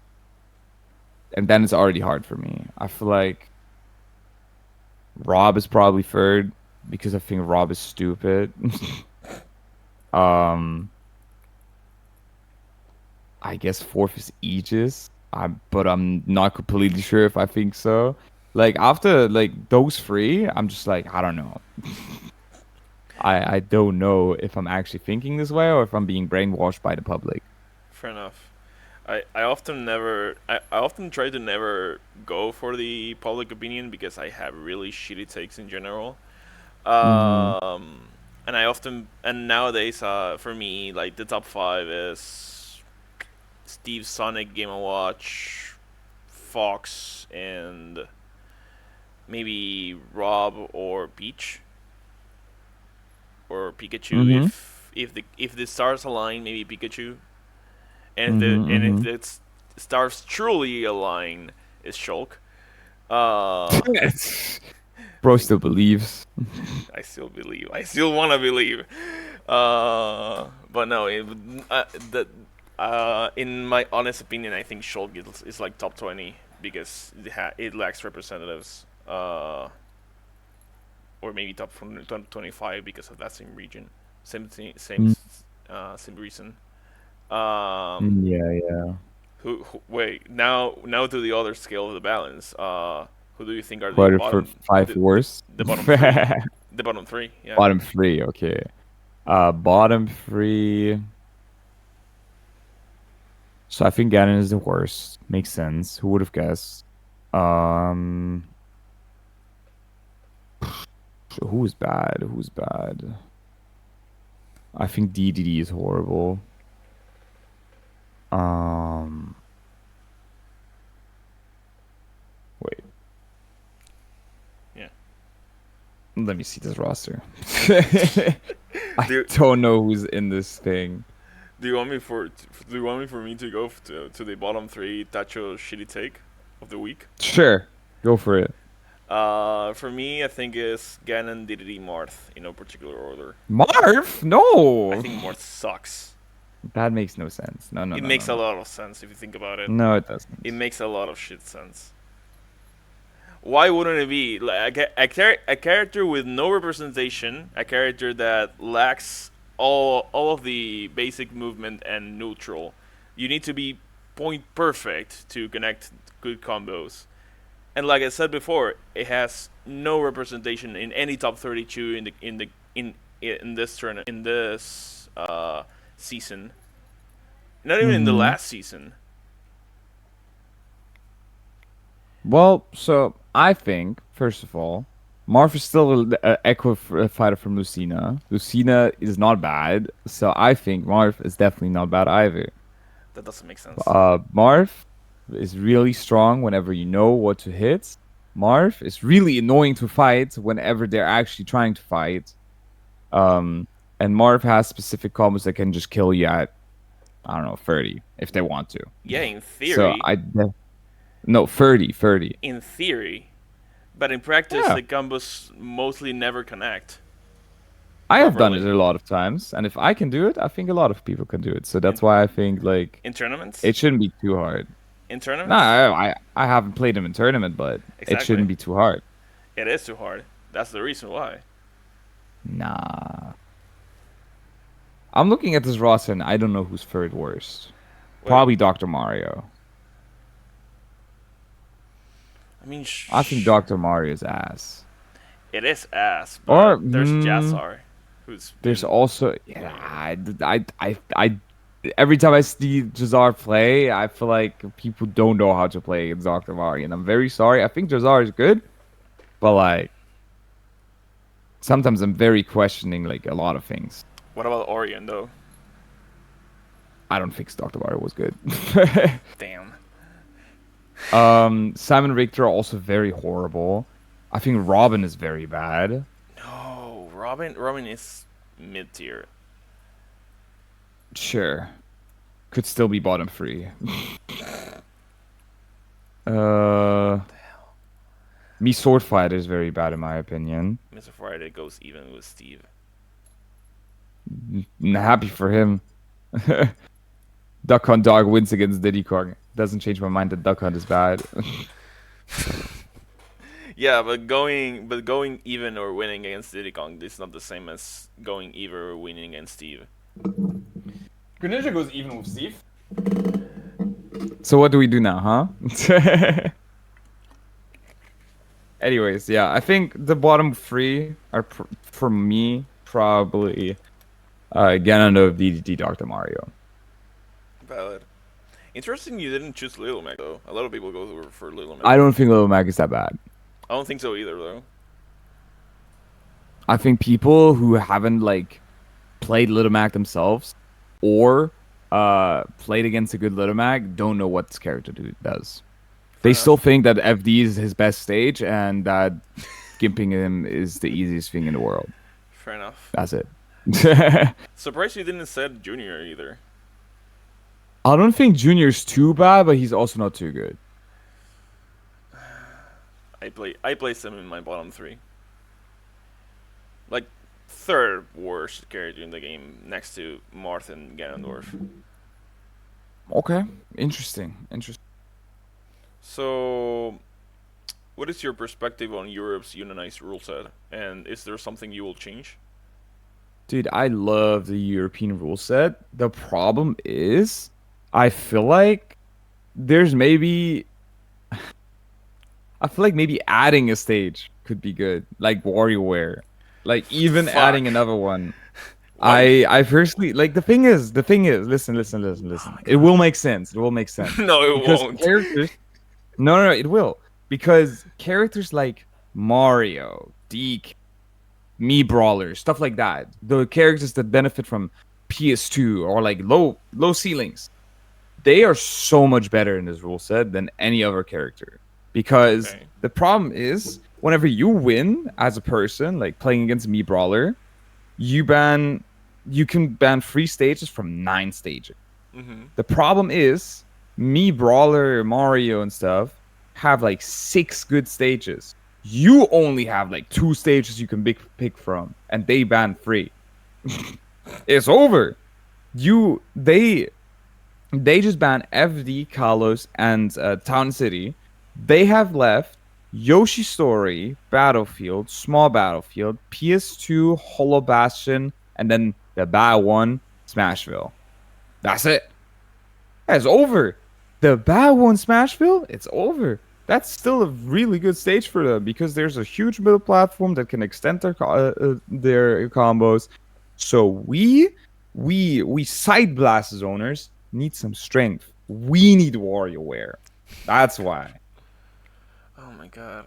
And then it's already hard for me. I feel like Rob is probably third because I think Rob is stupid. um, I guess fourth is Aegis. But I'm not completely sure if I think so. Like after like those three, I'm just like I don't know. I don't know if I'm actually thinking this way or if I'm being brainwashed by the public. Fair enough. I often try to never go for the public opinion because I have really shitty takes in general. Mm-hmm. And I often and nowadays for me like the top five is Steve, Sonic, Game and Watch, Fox, and maybe Rob or Peach or Pikachu. Mm-hmm. If the stars align, maybe Pikachu, and if Mm-hmm. the stars truly align, is Shulk. Uh, Mm-hmm. I Bro think still believes. I still believe. I still wanna believe. But no, the in my honest opinion, I think Shulk is like top 20 because it lacks representatives. Or maybe top 25 because of that same region, Mm, same reason. Um, yeah, yeah. who wait now to the other scale of the balance. Who do you think are the Quarter for bottom five worst. the bottom three? The bottom three, yeah. Bottom three, okay. Bottom three. So I think Ganon is the worst. Makes sense. Who would have guessed? Um, who's bad? Who's bad? I think DDD is horrible. Um, wait. Yeah. Let me see this roster. Do I you, don't know who's in this thing. do you want me for me to go to the bottom three Tacho shitty take of the week? Sure, go for it. For me, I think it's Ganon, DDD, Marth in no particular order. Marv? I No, think Marth sucks. that makes no sense. No, no, It no, no, makes a no. lot of sense if you think about it. No, it It doesn't. makes a lot of shit sense. Why wouldn't it be like a character with no representation, a character that lacks all of the basic movement and neutral? You need to be point perfect to connect good combos. And like I said before, it has no representation in any top 32 in in this in this season. Not even in the Mm-hmm. last season. Well, so I think first of all, Marth is still an echo fighter from Lucina. Lucina is not bad, so I think Marth is definitely not bad either. That doesn't make sense. Marth is really strong whenever you know what to hit. Marth is really annoying to fight whenever they're actually trying to fight. Um, and Marth has specific combos that can just kill you at, I don't know, 30 if they want to. Yeah, in So theory. no, 30, 30. In theory. But in practice, Yeah. the combos mostly never connect I have done it properly. a lot of times, and if I can do it, I think a lot of people can do it. So In that's why I think like in tournaments? it shouldn't be too hard. In No, tournaments? I haven't played them in tournament, but it Exactly. shouldn't be too hard. It is too hard. That's the reason why. Nah. I'm looking at this roster and I don't know who's third worst. Wait, Probably Dr. Mario. I mean, I think Dr. Mario's ass. it is ass, Or but there's Jazzar, who's there's been also yeah, every time I see Jazar play, I feel like people don't know how to play against Dr. Mario, and I'm very sorry. I think Jazar is good, but like sometimes I'm very questioning like a lot of things. What about Orion though? I don't think Dr. Mario was good. Damn. Simon Richter also very horrible. I think Robin is very bad. No, Robin is mid tier. Sure. Could still be bottom three. uh, Me Sword Fighter is very bad in my opinion. Mr. Friday goes even with Steve. Happy for him. Duck Hunt Dog wins against Diddy Kong. Doesn't change my mind that Duck Hunt is bad. Yeah, but going even or winning against Diddy Kong is not the same as going even or winning against Steve. Greninja goes even with Steve. So what do we do now, huh? Anyways, yeah, I think the bottom three are for me probably Ganondorf, DDT, Dr. Mario. Valid. Interesting you didn't choose Little Mac though. A lot of people go for Little Mac. I don't think Little Mac is that bad. I don't think so either though. I think people who haven't like played Little Mac themselves or played against a good Little Mac don't know what this character does. They still think that FD is his best stage and that gimping him is the easiest thing in the world. Fair enough. That's it. Surprised you didn't said Junior either. I don't think Junior's too bad, but he's also not too good. I placed him in my bottom three. Like third worst character in the game next to Marth and Ganondorf. Okay, interesting. So, what is your perspective on Europe's unionized rule set? And is there something you will change? Dude, I love the European rule set. The problem is, I feel like there's maybe. I feel like maybe adding a stage could be good, like WarioWare, like even Fuck. adding another one. Why? I personally like the thing is, listen. It will make sense. No, it Because won't. characters. No, it will. Because characters like Mario, Deke, Me Brawler, stuff like that, the characters that benefit from PS2 or like low ceilings, they are so much better in this rule set than any other character. Because Okay. the problem is, whenever you win as a person, like playing against Me Brawler, you can ban 3 stages from 9 stages. Mm-hmm. The problem is, Me Brawler, Mario, and stuff have like 6 good stages. You only have like 2 stages you can pick from, and they ban 3. It's over. They just ban FD, Kalos, and Town City. They have left Yoshi Story, Battlefield, Small Battlefield, PS2, Hollow Bastion, and then the bad one, Smashville. That's it. It's over. The bad one, Smashville, it's over. that's still a really good stage for them because there's a huge middle platform that can extend their combos. So we Side Blast owners need some strength. We need WarioWare. That's why. Oh my god.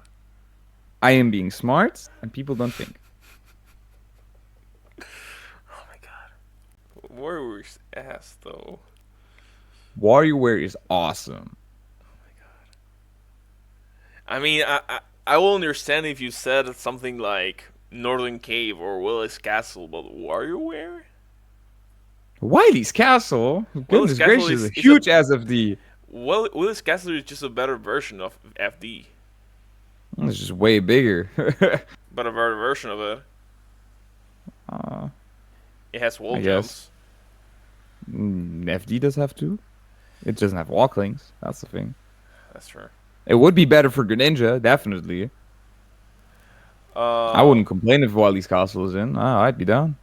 I am being smart, and people don't think. Oh my god. WarioWare's ass though. WarioWare is awesome. I mean, I will understand if you said something like Northern Cave or Willis Castle, but WarioWare? Wiley's Castle? Willis Goodness Castle gracious, is a huge SFD. Well, Willis Castle is just a better version of FD, It's just way bigger. but a better version of it. It has wall I jumps. guess. FD does have two. It doesn't have walklings. That's the thing. That's true. It would be better for Greninja, definitely. I wouldn't complain if Wily's Castle is in. I'd be down.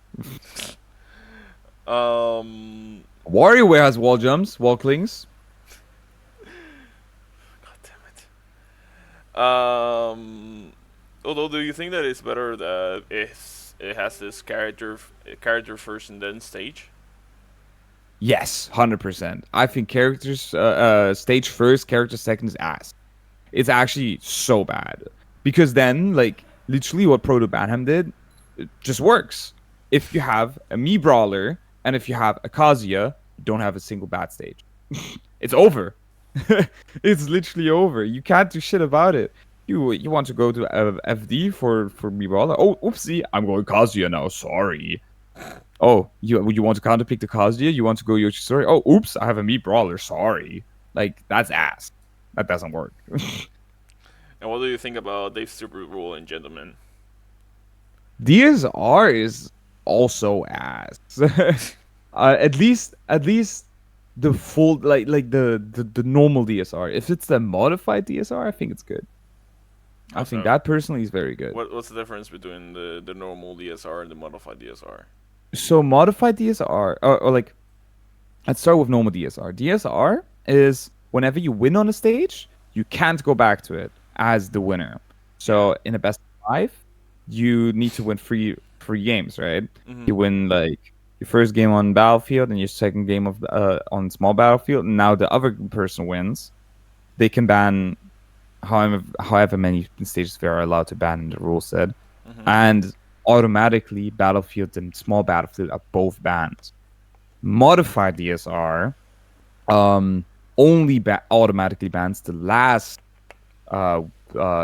WarioWare has wall jumps, walklings. God damn it. Although, do you think that it's better that it has this character first and then stage? Yes, 100%. I think characters stage first, character second is ass. It's actually so bad because then, like, literally what Proto Banham did, it just works. If you have a Mii Brawler and if you have a Kazuya, you don't have a single bad stage. It's over. It's literally over. You can't do shit about it. You want to go to FD for Mii Brawler? Oh, oopsie, I'm going Kazuya now. Sorry. Oh, you want to counterpick the Kazuya? You want to go Yoshisori? Oh, oops, I have a Mii Brawler. Sorry. Like, that's ass. That doesn't work. And what do you think about Dave's stupid rule in Gentleman? DSR is also ass. At least the full like the normal DSR. If it's the modified DSR, I think it's good. I think that personally is very good. What's the difference between the normal DSR and the modified DSR? So modified DSR, or like, let's start with normal DSR. DSR is whenever you win on a stage, you can't go back to it as the winner. So in a best of 5, you need to win three games, right? Mm-hmm. You win like your first game on Battlefield and your second game of on small Battlefield. And now the other person wins. They can ban however many stages they are allowed to ban in the rule set, and automatically Battlefield and small Battlefield are both banned. Modified DSR only automatically bans the last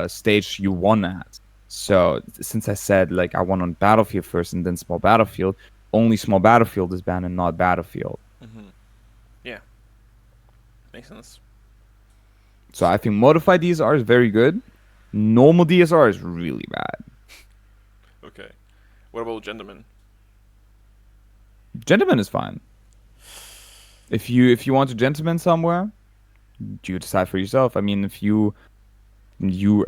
stage you won at. So since I said like I won on Battlefield first and then small Battlefield, only small Battlefield is banned and not Battlefield. Yeah, makes sense. So I think modified DSR is very good. Normal DSR is really bad. Okay, what about Gentleman? Gentleman is fine. If you want to gentleman somewhere, you decide for yourself. I mean, if you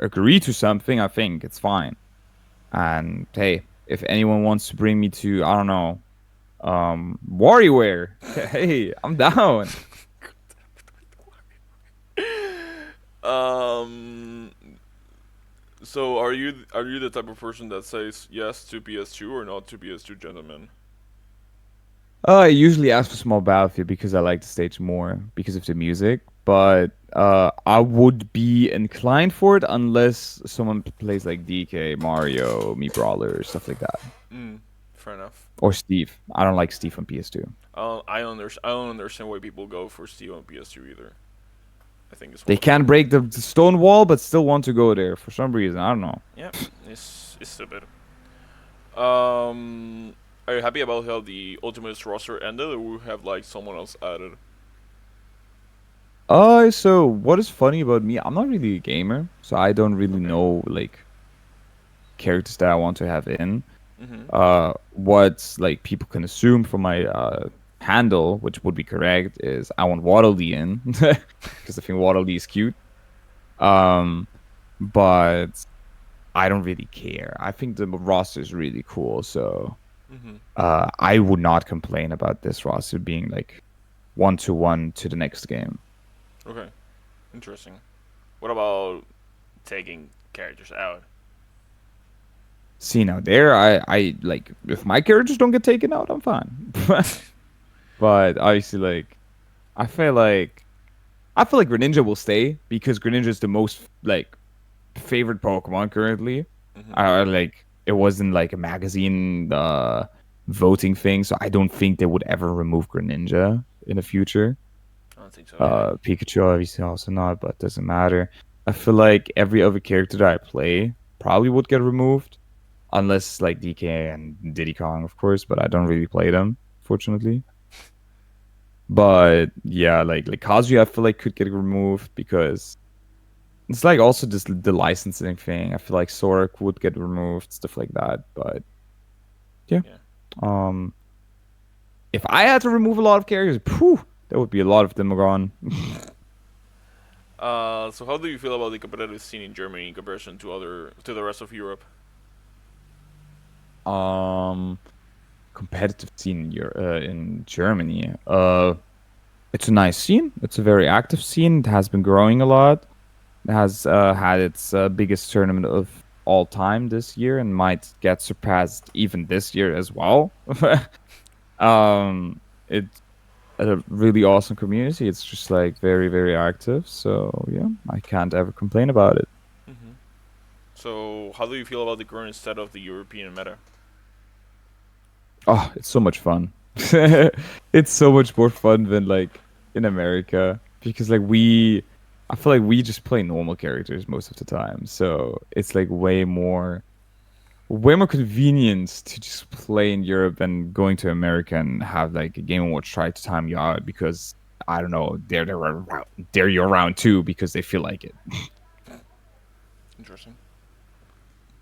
agree to something, I think it's fine. And hey, if anyone wants to bring me to, I don't know, WarioWare, hey, I'm down. So are you the type of person that says yes to PS2 or not to PS2 Gentleman? I usually ask for small Battlefield because I like the stage more because of the music. But I would be inclined for it unless someone plays like DK, Mario, Mii Brawler, stuff like that. Fair enough. Or Steve. I don't like Steve on PS2. I don't understand why people go for Steve on PS2 either. I think it's they can't break the stone wall, but still want to go there for some reason. I don't know. Yeah, it's stupid. Are you happy about how the Ultimate roster ended, or we have like someone else added? So what is funny about me? I'm not really a gamer, so I don't really know like characters that I want to have in. What like people can assume from my handle, which would be correct, is I want Waddle Dee in because I think Waddle Dee is cute. But I don't really care. I think the roster is really cool, so I would not complain about this roster being like 1-1 to the next game. Okay, interesting. What about taking characters out? See, now there, I like if my characters don't get taken out, I'm fine. But obviously, like, I feel like Greninja will stay because Greninja is the most like favorite Pokemon currently. Mm-hmm. Like it wasn't like a magazine voting thing, so I don't think they would ever remove Greninja in the future. I don't think so. Yeah. Pikachu obviously also not, but doesn't matter. I feel like every other character that I play probably would get removed, unless like DK and Diddy Kong, of course. But I don't really play them, fortunately. But yeah, like Kazuya, I feel like could get removed because it's like also just the licensing thing. I feel like Sora would get removed, stuff like that. But yeah, Yeah. If I had to remove a lot of characters, phew, there would be a lot of them gone. So how do you feel about the competitive scene in Germany in comparison to the rest of Europe? Competitive scene in Germany. It's a nice scene. It's a very active scene. It has been growing a lot. It has had its biggest tournament of all time this year and might get surpassed even this year as well. It's a really awesome community. It's just like very, very active. So yeah, I can't ever complain about it. Mm-hmm. So how do you feel about the current state of the European meta? Oh, it's so much fun. It's so much more fun than like in America because I feel like we just play normal characters most of the time. So it's like way more convenient to just play in Europe than going to America and have like a Game & Watch try to time you out because I don't know, they're your round two because they feel like it. Interesting.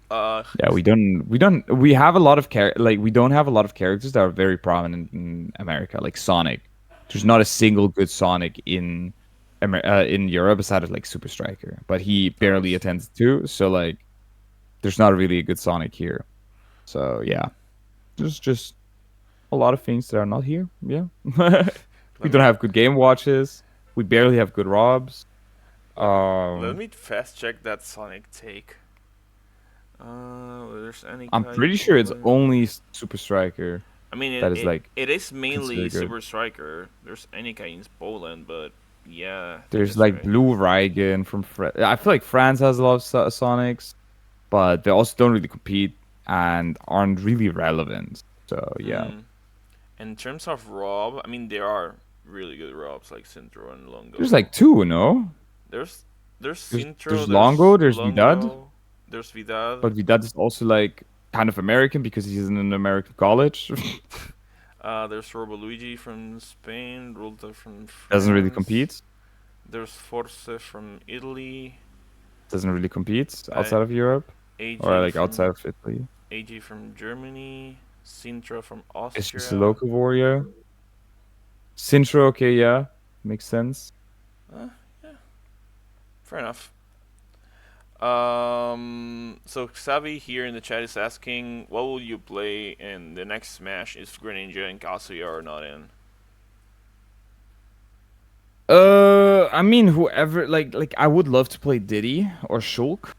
Yeah, we have a lot of we don't have a lot of characters that are very prominent in America, like Sonic. There's not a single good Sonic in Europe aside of like Super Striker, but he barely attends too, so like there's not really a good Sonic here. So yeah, there's just a lot of things that are not here. Yeah, we don't have good Game Watches. We barely have good Robs. Let me fast check that Sonic take. There's any. I'm pretty sure it's only Super Striker. I mean, that is like it is mainly considered good. Super Striker. There's Anika in Poland, but yeah. There's like right. Blue Raigen from I feel like France has a lot of Sonics, but they also don't really compete and aren't really relevant. So yeah. In terms of Rob, I mean there are really good Robs like Sintro and Longo. There's like two, no? There's Sintro. There's Longo. There's Longo, Vidad. There's Vidad. But Vidad is also like kind of American because he's in an American college. There's Robo-Luigi from Spain, Ruleset from France. Doesn't really compete. There's Force from Italy. Doesn't really compete outside of Europe. AG or like outside of Italy. AG from Germany. Sintra from Austria. It's just a local warrior. Sintra, okay, yeah. Makes sense. Yeah. Fair enough. So Xavi here in the chat is asking, what will you play in the next Smash if Greninja and Kazuya are not in? I mean, whoever, like I would love to play Diddy or Shulk,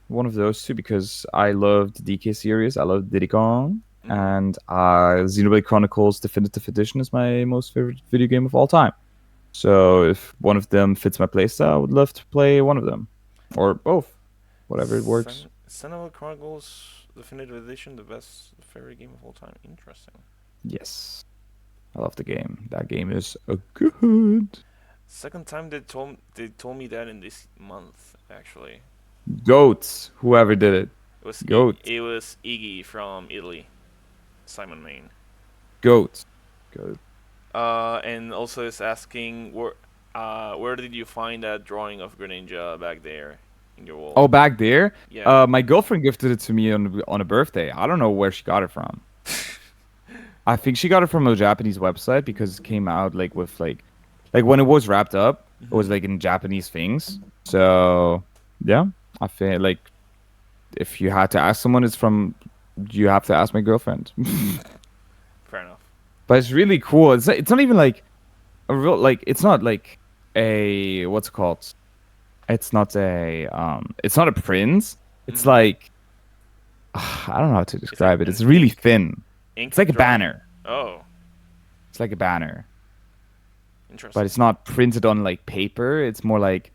one of those two, because I loved the DK series. I love Diddy Kong, and Xenoblade Chronicles Definitive Edition is my most favorite video game of all time. So if one of them fits my playstyle, I would love to play one of them, or both, whatever it works. Xenoblade Chronicles Definitive Edition, the best favorite game of all time. Interesting. Yes, I love the game. That game is good. Second time they told me that in this month, actually. Goats, whoever did it. It was Goats. It was Iggy from Italy, Simon Main. Goats. And also is asking where did you find that drawing of Greninja back there in your wall? Oh, back there? Yeah. My girlfriend gifted it to me on a birthday. I don't know where she got it from. I think she got it from a Japanese website because it came out like with like when it was wrapped up, it was like in Japanese things. So yeah, I feel like if you had to ask someone, you have to ask my girlfriend. Fair enough. But it's really cool. It's not even like a real, like, it's not like a, what's it called? It's not a prince. It's Mhm. like I don't know how to It's like describe it. an It's really thin. ink It's like a drawing. banner. Oh, It's like a banner, but interesting. it's not printed on like paper. It's more like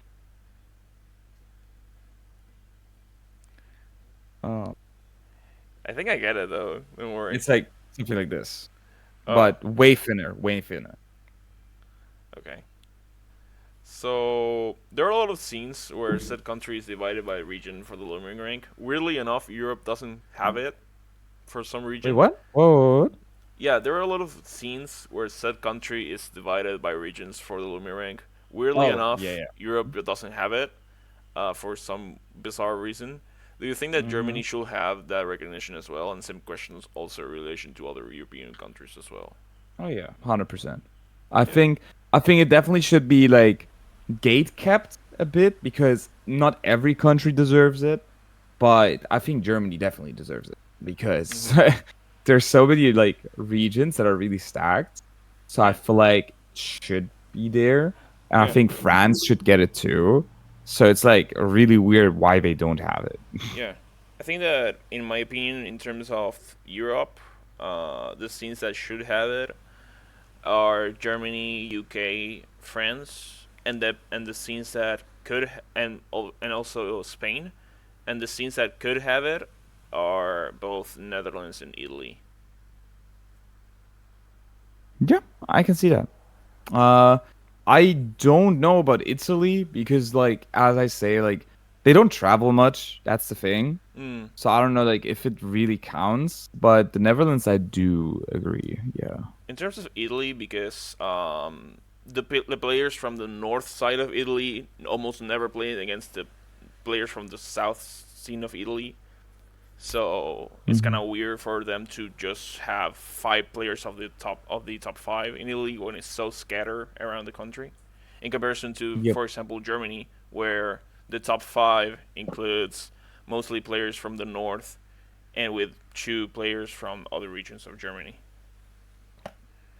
uh, I think I get it though. Don't worry. it's like something like this, Oh, but way thinner, way thinner. okay. So there are a lot of scenes where said country is divided by region for the LumiRank. Weirdly enough, Europe doesn't have it for some Wait, region. what? Whoa. Yeah, there are a lot of scenes where said country is divided by regions for the LumiRank. Weirdly Oh, yeah, enough, yeah. Europe doesn't have it for some bizarre reason. Do you think that Hmm. Germany should have that recognition as well? And same questions also in relation to other European countries as well. Oh yeah, 100%. I Yeah. think I think it definitely should be like gate kept a bit because not every country deserves it, but I think Germany definitely deserves it because Mhm. there's so many like regions that are really stacked. So I Yeah. feel like it should be there. And I Yeah. think France should get it too. So it's like really weird why they don't have it. Yeah. I think that, in my opinion, in terms of Europe, the scenes that should have it are Germany, UK, France, and the scenes that could and also Spain, and the scenes that could have it are both Netherlands and Italy. Yeah, I can see that. Uh, I don't know about Italy because, like, as I say, like, they don't travel much. That's the thing. Mm. So I don't know, like, if it really counts. But the Netherlands, I do agree. Yeah. In terms of Italy, because the players from the north side of Italy almost never play against the players from the south scene of Italy. So it's kind Hmm. of weird for them to just have five players of the top five in Italy when it's so scattered around the country, in comparison to, Yep. for example, Germany, where the top five includes mostly players from the north and with two players from other regions of Germany.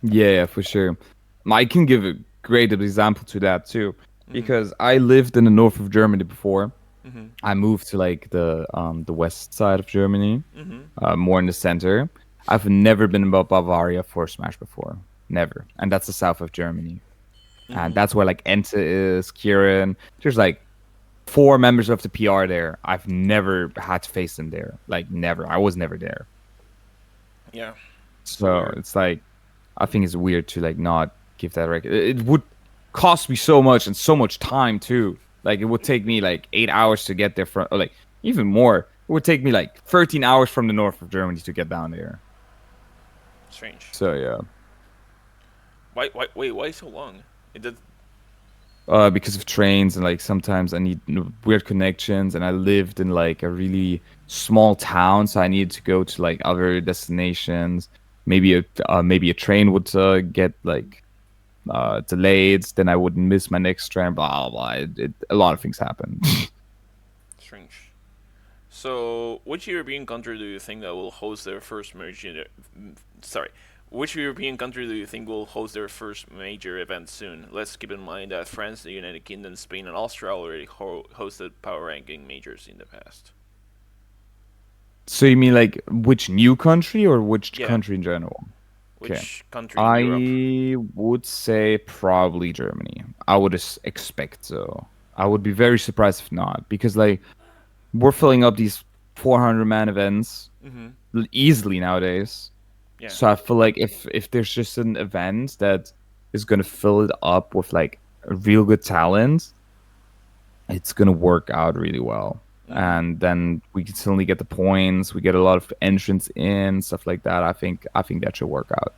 Yeah, yeah, for sure. I can give a great example to that too, Mhm. because I lived in the north of Germany before. Mhm. I moved to like the west side of Germany, Mhm. more in the center. I've never been about Bavaria for Smash before, never, and that's the south of Germany, and Mhm. that's where like Ente is, Kieran. There's like four members of the PR there. I've never had to face them there, like never. I was never there, Yeah. So so weird. it's like I think it's weird to like not give that record. It would cost me so much and so much time too. Like it would take me like 8 hours to get there from, or like even more. It would take me like 13 hours from the north of Germany to get down there. Strange. So yeah, Why? Why? Wait. Why so long? It did. because of trains and like sometimes I need weird connections, and I lived in like a really small town, so I needed to go to like other destinations. Maybe a train would get like delayed, then I wouldn't miss my next train. Blah blah. Blah. A lot of things happen. Strange. So, which European country do you think that will host their first major? Sorry, which European country do you think will host their first major event soon? Let's keep in mind that France, the United Kingdom, Spain, and Austria already hosted power ranking majors in the past. So you mean like which new country or which Yeah, country in general? Okay. which country in Europe? I would say probably Germany. I would expect so. I would be very surprised if not, because like we're filling up these 400-man events Mm-hmm. easily nowadays. Yeah, So I feel like if there's just an event that is gonna fill it up with like a real good talent, it's gonna work out really well. Mm-hmm. And then we can suddenly get the points. We get a lot of entrance in stuff like that. I think that should work out.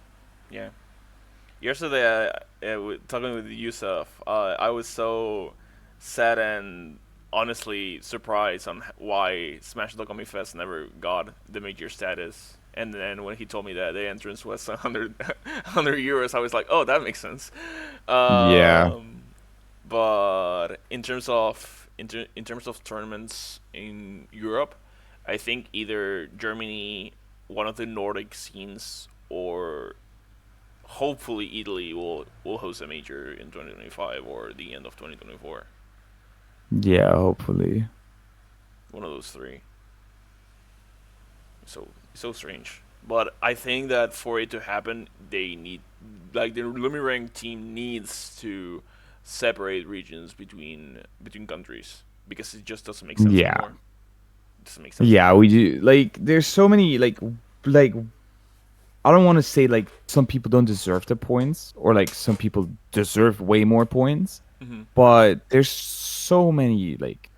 Yeah. Yesterday, talking with Yusuf, I was so sad and honestly surprised on why Smash Dokami Fest never got the major status. And then when he told me that the entrance was 100, 100 euros, I was like, oh, that makes sense. Yeah. But in terms of tournaments in Europe, I think either Germany, one of the Nordic scenes, or hopefully Italy will host a major in 2025 or the end of 2024. Yeah, hopefully. One of those three. So strange. But I think that for it to happen, they need, like, the LumiRank team needs to separate regions between countries because it just doesn't make sense Yeah. anymore. It doesn't make sense Yeah, anymore. we do. Like, there's so many like I don't want to say like some people don't deserve the points or like some people deserve way more points, Hmm. but there's so many like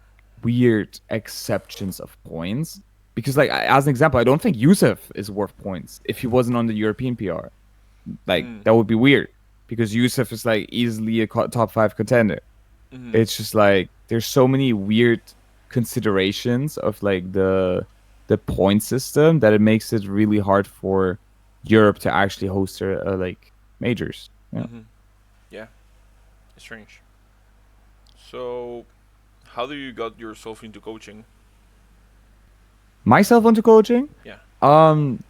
weird exceptions of points because like as an example, I don't think Yusuf is worth points if he wasn't on the European PR. Like Mm. that would be weird because Yusuf is like easily a top 5 contender. Hmm. It's just like there's so many weird considerations of like the point system that it makes it really hard for Europe to actually host their like majors. Yeah. Hmm. Yeah, it's strange. So, how do you got yourself into coaching? Myself into coaching, Yeah. um,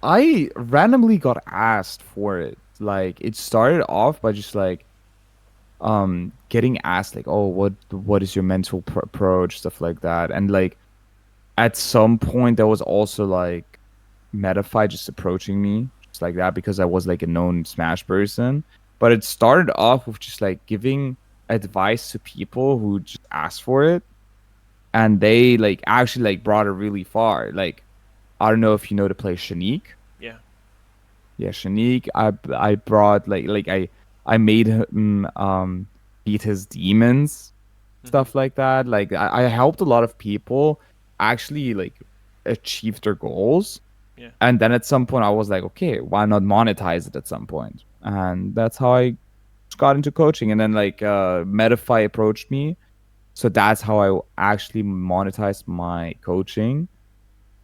I randomly got asked for it. Like it started off by just like getting asked like, oh, what is your mental approach, stuff like that, and like at some point there was also like Metafy just approaching me just like that because I was like a known Smash person. But it started off with just like giving advice to people who just asked for it, and they like actually like brought it really far. Like I don't know if you know to play Shanique. Yeah. Yeah, Shanique. I brought I made him beat his demons, Hmm. stuff like that. Like I helped a lot of people actually like achieve their goals. Yeah. And then at some point, I was like, okay, why not monetize it at some point? And that's how I got into coaching. And then like Metafy approached me, so that's how I actually monetized my coaching.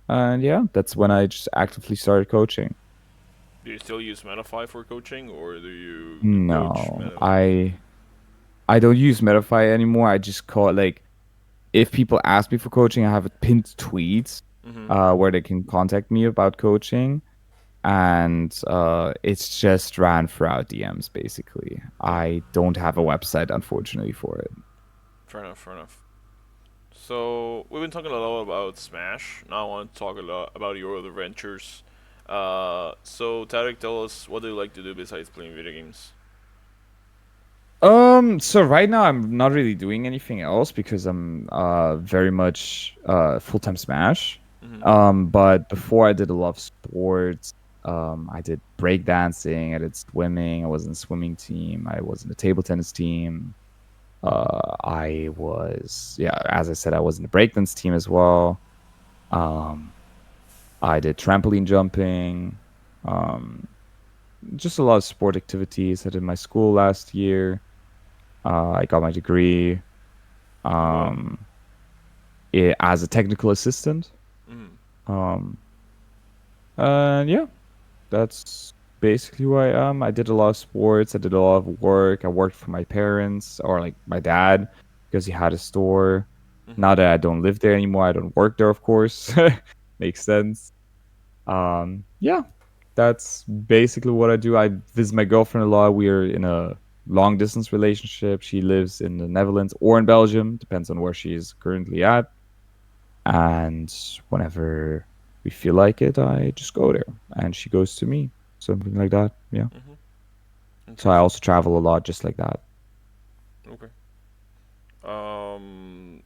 And yeah, that's when I just actively started coaching. Do you still use Manify for coaching, or do you coach No, Meta? I don't use Metafy anymore. I just call it like if people ask me for coaching, I have pinned tweets Hmm. where they can contact me about coaching. And it's just ran throughout DMs basically. Yeah. I don't have a website unfortunately for it. Fair enough. Fair enough. So we've been talking a lot about Smash. Now I want to talk a lot about your other ventures. So Tarek, tell us, what do you like to do besides playing video games? So right now I'm not really doing anything else because I'm very much full-time Smash. Hmm. But before I did a lot of sports. I did breakdancing, I did swimming, I was in a swimming team, I was in a table tennis team. I was, yeah, as I said, I was in the breakdance team as well. Um, I did trampoline jumping, um, just a lot of sport activities. I did my school last year. I got my degree What? um, as a technical assistant. Hmm. Um, and yeah, that's basically who I am. I did a lot of sports. I did a lot of work. I worked for my parents or like my dad because he had a store. Now Hmm. that I don't live there anymore, I don't work there, of course. Makes sense. Yeah, that's basically what I do. I visit my girlfriend a lot. We're in a long distance relationship. She lives in the Netherlands or in Belgium, depends on where she is currently at. And whenever we feel like it, I just go there and she goes to me. Something like that. Yeah. Hmm. So I Interesting. also travel a lot just like that. Okay. Um.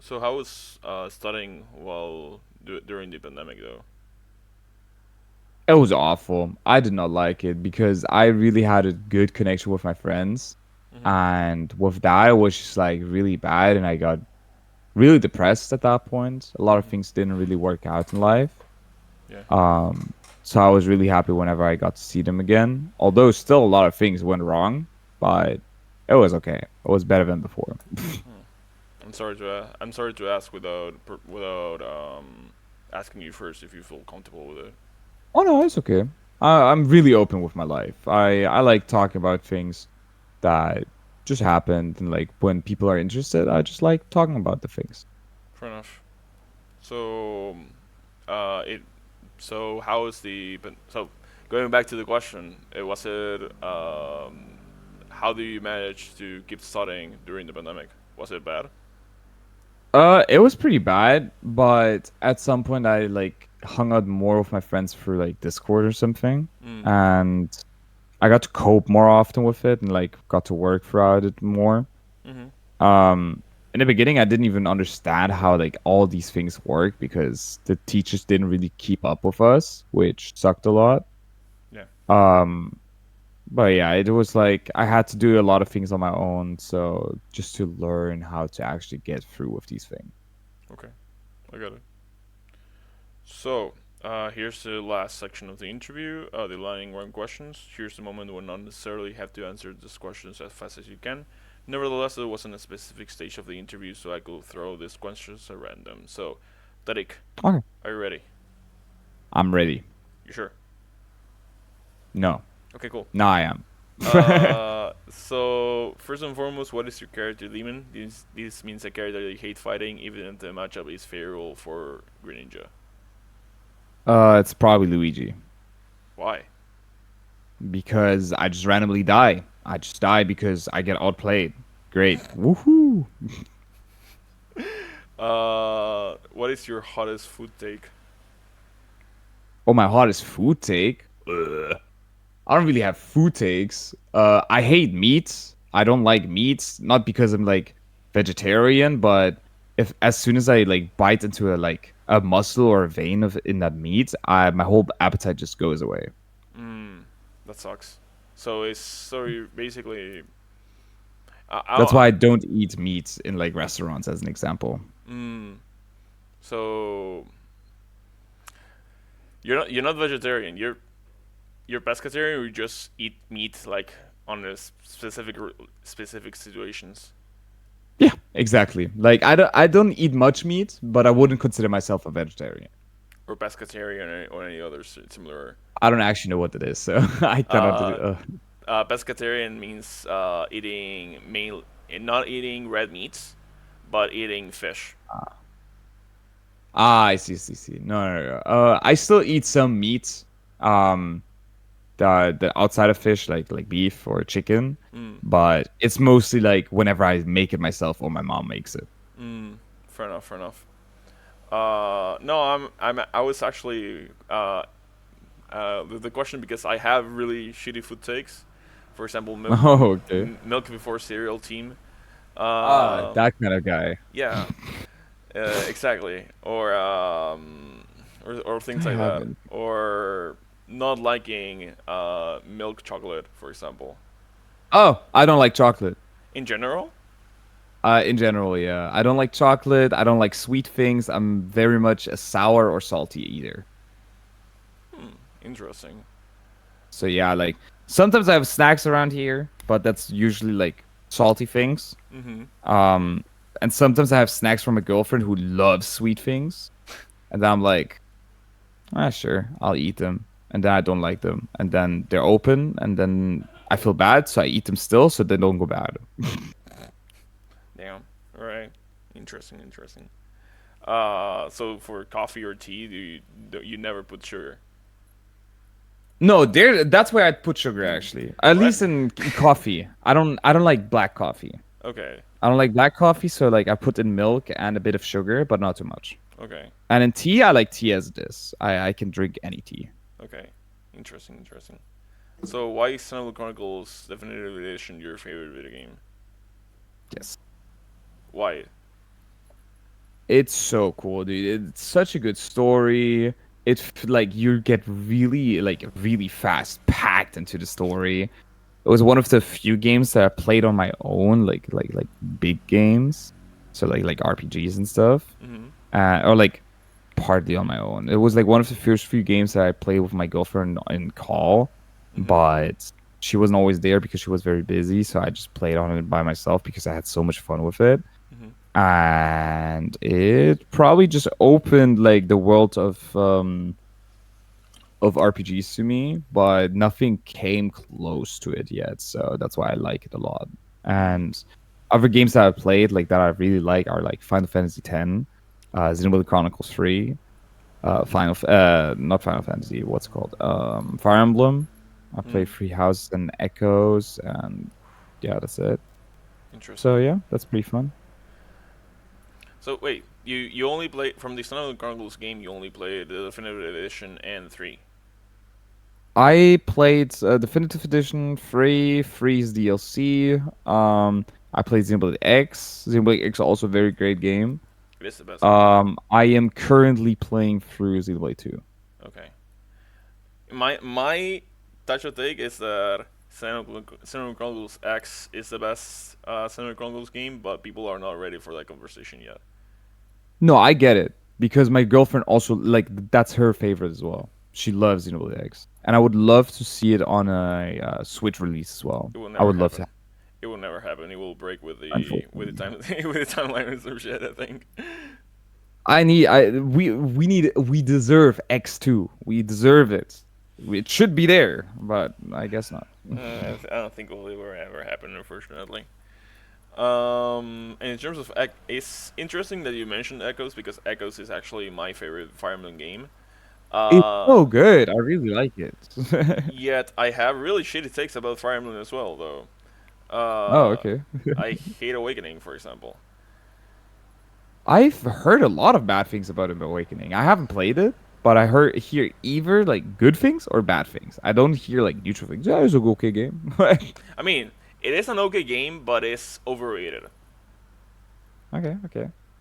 So how was studying while during the pandemic though? It was awful. I did not like it because I really had a good connection with my friends. Hmm. And with that, it was just like really bad. And I got really depressed at that point. A lot of Hmm. things didn't really work out in life. Yeah. Um, so I was really happy whenever I got to see them again. Although still a lot of things went wrong, but it was okay. It was better than before. Hmm. I'm sorry to ask without asking you first if you feel comfortable with it. Oh no, it's okay. I'm really open with my life. I like talking about things that just happened, and like when people are interested, I just like talking about the things. Fair enough. So, it. So how is the? So going back to the question, it was it. how do you manage to keep studying during the pandemic? Was it bad? It was pretty bad, but at some point I like hung out more with my friends through like Discord or something, and I got to cope more often with it and like got to work throughout it more. In the beginning, I didn't even understand how like all these things work because the teachers didn't really keep up with us, which sucked a lot. Yeah. But yeah, it was like I had to do a lot of things on my own, so just to learn how to actually get through with these things. Okay, I got it. So, here's the last section of the interview, the lightning round questions. Here's the moment when not necessarily have to answer these questions as fast as you can. Nevertheless, it wasn't a specific stage of the interview, so I could throw these questions at random. So, Tarik, Okay. are you ready? I'm ready. You sure? No. Okay, cool. No, I am. So first and foremost, what is your character demon? This means a character that you hate fighting, even if the matchup is favorable for Greninja. It's probably Luigi. Why? Because I just randomly die. I just die because I get outplayed. Great. Woohoo! What is your hottest food take? Oh, my hottest food take? Ugh. I don't really have food takes. I hate meat. I don't like meat. Not because I'm like vegetarian, but if as soon as I like bite into a muscle or a vein of in that meat, my whole appetite just goes away. That sucks. So you basically. That's why I don't eat meat in like restaurants, as an example. So you're not vegetarian. You're pescatarian, or you just eat meat like on a specific situations. Yeah, exactly. Like I don't eat much meat, but I wouldn't consider myself a vegetarian. Or pescatarian or any other similar. I don't actually know what it is, so I cannot do. Pescatarian means not eating red meats, but eating fish. I see. No. I still eat some meat. The outside of fish, like beef or chicken, but it's mostly like whenever I make it myself or my mom makes it. Fair enough. No, I was actually the question because I have really shitty food takes. For example, Oh, okay. milk before cereal team. That kind of guy. Yeah, exactly. Or things I like that. haven't. Or not liking milk chocolate, for example. Oh, I don't like chocolate. In general. In general, yeah. I don't like chocolate. I don't like sweet things. I'm very much a sour or salty eater. Interesting. So yeah, like sometimes I have snacks around here, but that's usually like salty things. And sometimes I have snacks from a girlfriend who loves sweet things, and then I'm like, sure, I'll eat them. And then I don't like them, and then they're open, and then I feel bad, so I eat them still, so they don't go bad. Damn. All right. Interesting. So for coffee or tea, you never put sugar? No, that's where I'd put sugar actually. At least in coffee. I don't like black coffee. Okay. I don't like black coffee, so like I put in milk and a bit of sugar, but not too much. Okay. And in tea, I like tea as it is. I can drink any tea. Okay. Interesting. So why is Xenoblade Chronicles Definitive Edition your favorite video game? Yes. Why? It's so cool, dude. It's such a good story. It's like you get really fast packed into the story. It was one of the few games that I played on my own, like big games, so like RPGs and stuff, or like partly on my own. It was like one of the first few games that I played with my girlfriend in call, but she wasn't always there because she was very busy. So I just played on it by myself because I had so much fun with it. And it probably just opened like the world of RPGs to me, but nothing came close to it yet. So that's why I like it a lot. And other games that I played like that I really like are like Final Fantasy X, Xenoblade Chronicles 3, not Final Fantasy, what's it called? Fire Emblem. I played Three Houses and Echoes, and yeah, that's it. Interesting. So yeah, that's pretty fun. So wait, you only play from the Xenoblade Chronicles game. You only played the Definitive Edition and 3. I played Definitive Edition, Freeze DLC. I played Xenoblade X. Xenoblade X also a very great game. It is the best game. I am currently playing through Xenoblade 2. Okay. My touch of take is that Xenoblade Chronicles X is the best Xenoblade Chronicles game, but people are not ready for that conversation yet. No, I get it because my girlfriend also like that's her favorite as well. She loves Xenoblade X, and I would love to see it on a Switch release as well. It will I never would love happen. to. It will never happen. It will break with the time Unfortunately. with the timeline and some shit. I think. We deserve X2. We deserve it. It should be there, but I guess not. I don't think it will ever happen, unfortunately. And in terms of it's interesting that you mentioned Echoes because Echoes is actually my favorite Fire Emblem game. It's so good. I really like it. Yet I have really shitty takes about Fire Emblem as well, though. Oh, okay. I hate Awakening, for example. I've heard a lot of bad things about Awakening. I haven't played it, but I hear either like good things or bad things. I don't hear like neutral things. Yeah, it's a okay game. I mean, it is an okay game, but it's overrated. Okay.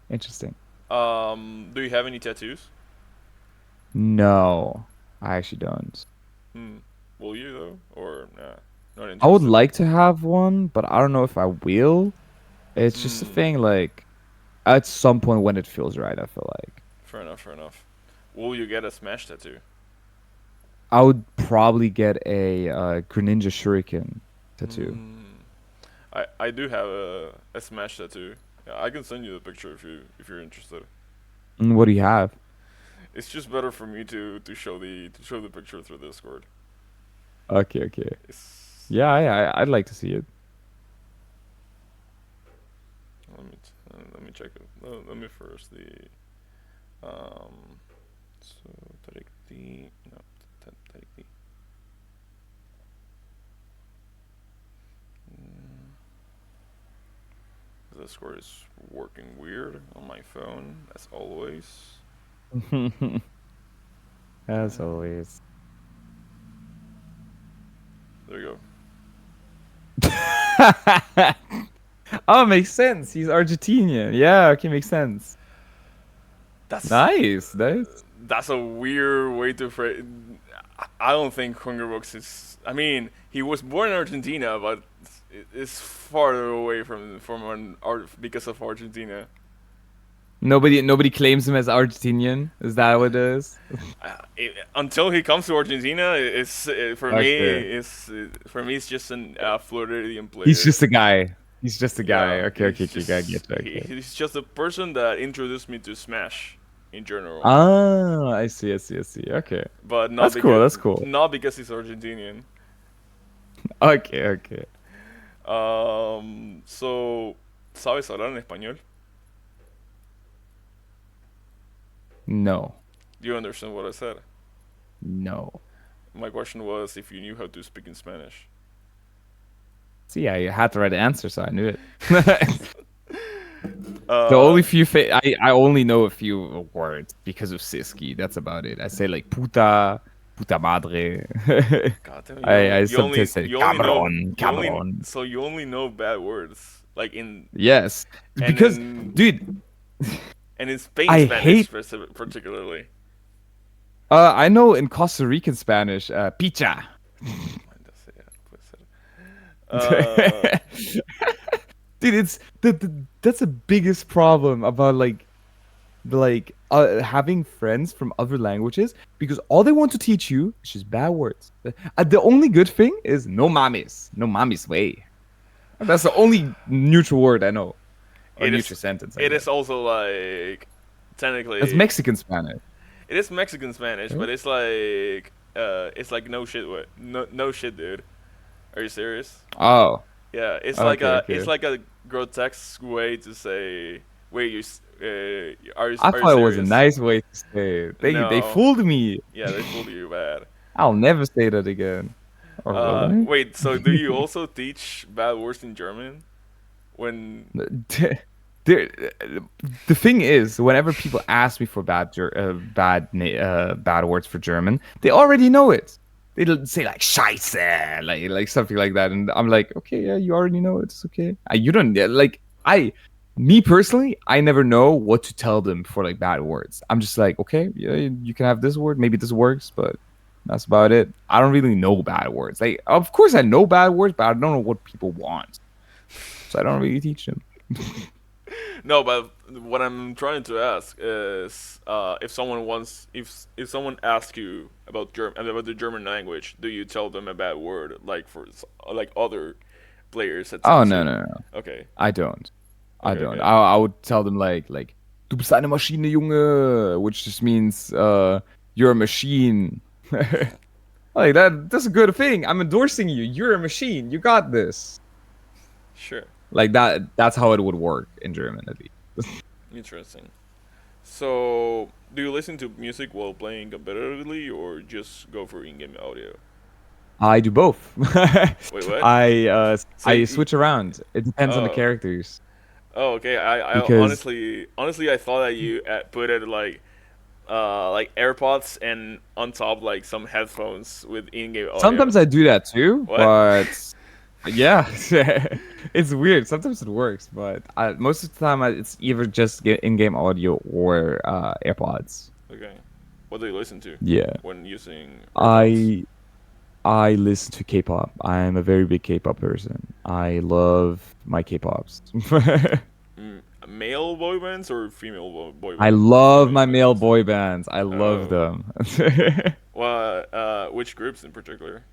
Interesting. Do you have any tattoos? No, I actually don't. Will you though, or nah, not I would interested? like to have one, but I don't know if I will. It's just a thing like at some point when it feels right, I feel like. Fair enough. Fair enough. Will you get a Smash tattoo? I would probably get a Greninja Shuriken tattoo. I do have a Smash tattoo. Yeah, I can send you the picture if you're interested. What do you have? It's just better for me to show the picture through Discord. Okay. It's, Yeah, I'd like to see it. let me check it. Let me first the so Tarik D no Tarik D. The Discord is working weird on my phone as always. As always. There you Oh, it makes sense. He's Argentinian. Yeah, okay, makes sense. go. Nice. That's a weird way to phrase. I don't think Hungerbox is. I mean, he was born in Argentina, but it's farther away from an art because of Argentina. Nobody claims him as Argentinian. Is that what it is? Until he comes to Argentina, it's for me. Okay. For me, it's just an Floridian player. He's just a guy. He's just a guy. Yeah, Okay. I he's get just- it. Okay. He's just a person that introduced me to Smash in general. Ah, I see. Okay. But not That's because, cool. That's cool. Not because he's Argentinian. Okay. So, ¿sabes hablar en español? No. Do you understand what I said? No. My question was if you knew how to speak in Spanish. See, I had the right answer, so I knew it. Uh, The only few I only know a few words because of Siski. That's about it. I say like puta madre. God damn, I sometimes say cabron. So you only know bad words, like in Yes, and because in, dude, and in Spain I Spanish hate- particularly. I know in Costa Rican Spanish, picha. Dude, it's that's the biggest problem about having friends from other languages because all they want to teach you is just bad words. The only good thing is no mames way. That's the only neutral word I know. Or neutral sentence. It is also like technically. It's Mexican Spanish. It is Mexican Spanish, but it's like no shit. No shit, dude. Are you serious? Oh. Yeah, it's Okay. it's like a grotesque way to say. Wait, are you? I thought it was a nice way to say it. They No. fooled me. Yeah, they fooled you bad. I'll never say that again. Oh, really? Wait, so do you also teach bad words in German? When There- the thing is, whenever people ask me for bad words for German, they already know it. They'll say like "Scheiße," like something like that, and I'm like, okay, yeah, you already know it. It's okay. You don't like me personally. I never know what to tell them for like bad words. I'm just like, okay, yeah, you can have this word. Maybe this works, but that's about it. I don't really know bad words. Like, of course, I know bad words, but I don't know what people want, so I don't really teach them. no, but what I'm trying to ask is, if someone wants, if someone asks you about about the German language, do you tell them a bad word like for like other players at Oh Sun no, Tzu? no, no. Okay, I don't. I okay, don't. okay. I would tell them like Du bist eine Maschine, Junge, which just means you're a machine. Like that's a good thing. I'm endorsing you. You're a machine. You got this. Sure, Like that's how it would work in German at least. interesting. So, do you listen to music while playing competitively, or just go for in-game audio? I do both. Wait, what? So, I switch around. It depends on the oh, characters. oh, okay. I Because honestly, I thought that you put it like AirPods and on top like some headphones with in-game audio. sometimes I do that too, What? but yeah, it's weird. Sometimes it works, but most of the time it's either just in-game audio or AirPods. Okay. What do you listen to Yeah, when using AirPods? I I listen to K-pop. I'm a very big K-pop person. I love my K-pops. Male boy bands or female boy I band? love my Boy male bands? boy bands. I love Oh. them. Well, which groups in particular?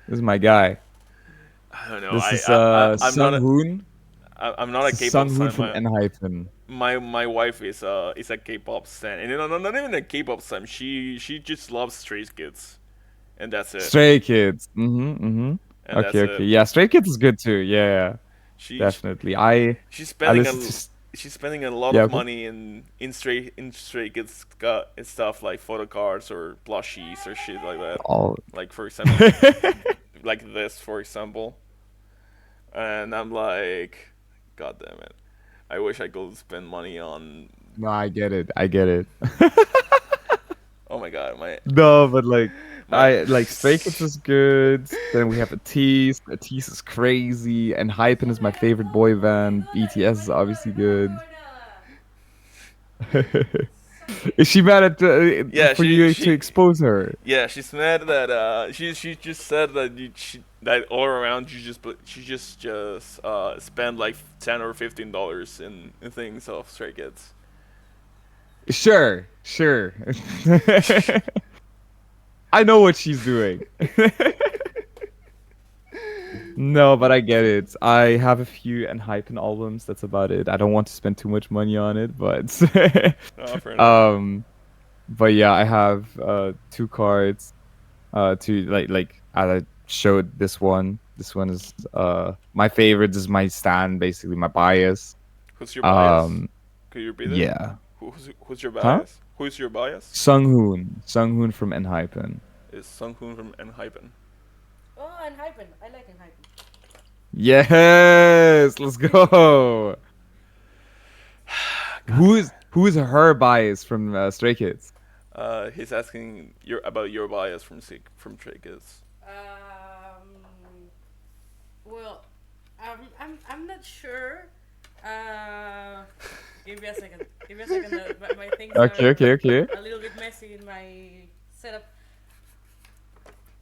This is my guy. I don't know. This is I'm not Sung a Hoon. I'm not a This is K-pop Sung Hoon stan. from Enhypen. My wife is a K-pop stan, and not even a K-pop stan. She just loves Stray Kids, and that's it. Stray Kids. Mm-hmm. Mm-hmm. And Okay, that's okay. it. Yeah, Stray Kids is good too. Yeah, She definitely. she's I spending listen to she's spending a lot yeah, of okay. money in Stray Kids stuff like photo cards or plushies or shit like that. All Like for example, like this for example. And I'm like, God damn it! I wish I could spend money on. No, I get it. I get it. Oh my god, No, but like my. I like Stray Kids is good. Then we have Ateez. Ateez is crazy, and Hypen is my favorite boy band. BTS is obviously good. Is she mad at Yeah, for you to expose her? yeah, she's mad that she just said that that all around she just spent like $10 or $15 in things of Stray Kids. Sure, sure. I know what she's doing. No, but I get it. I have a few Hypen albums. That's about it. I don't want to spend too much money on it, but Oh, fair enough. but yeah, I have two cards. To like I showed this one. This one is my favorite. This is my stand, basically my bias. Who's your bias? Um, Could you repeat it? yeah. Who's your Huh? bias? Who's your bias? Sung Hoon from Enhypen. Is Sunghoon from Enhypen. Oh, Unhypen. I like Unhypen. Yes, let's go. Who's her bias from Stray Kids? He's asking about your bias from Stray Kids. Well, I'm not sure. Give me a second. Give me a second. My things Okay, are okay, okay. a little bit messy in my setup.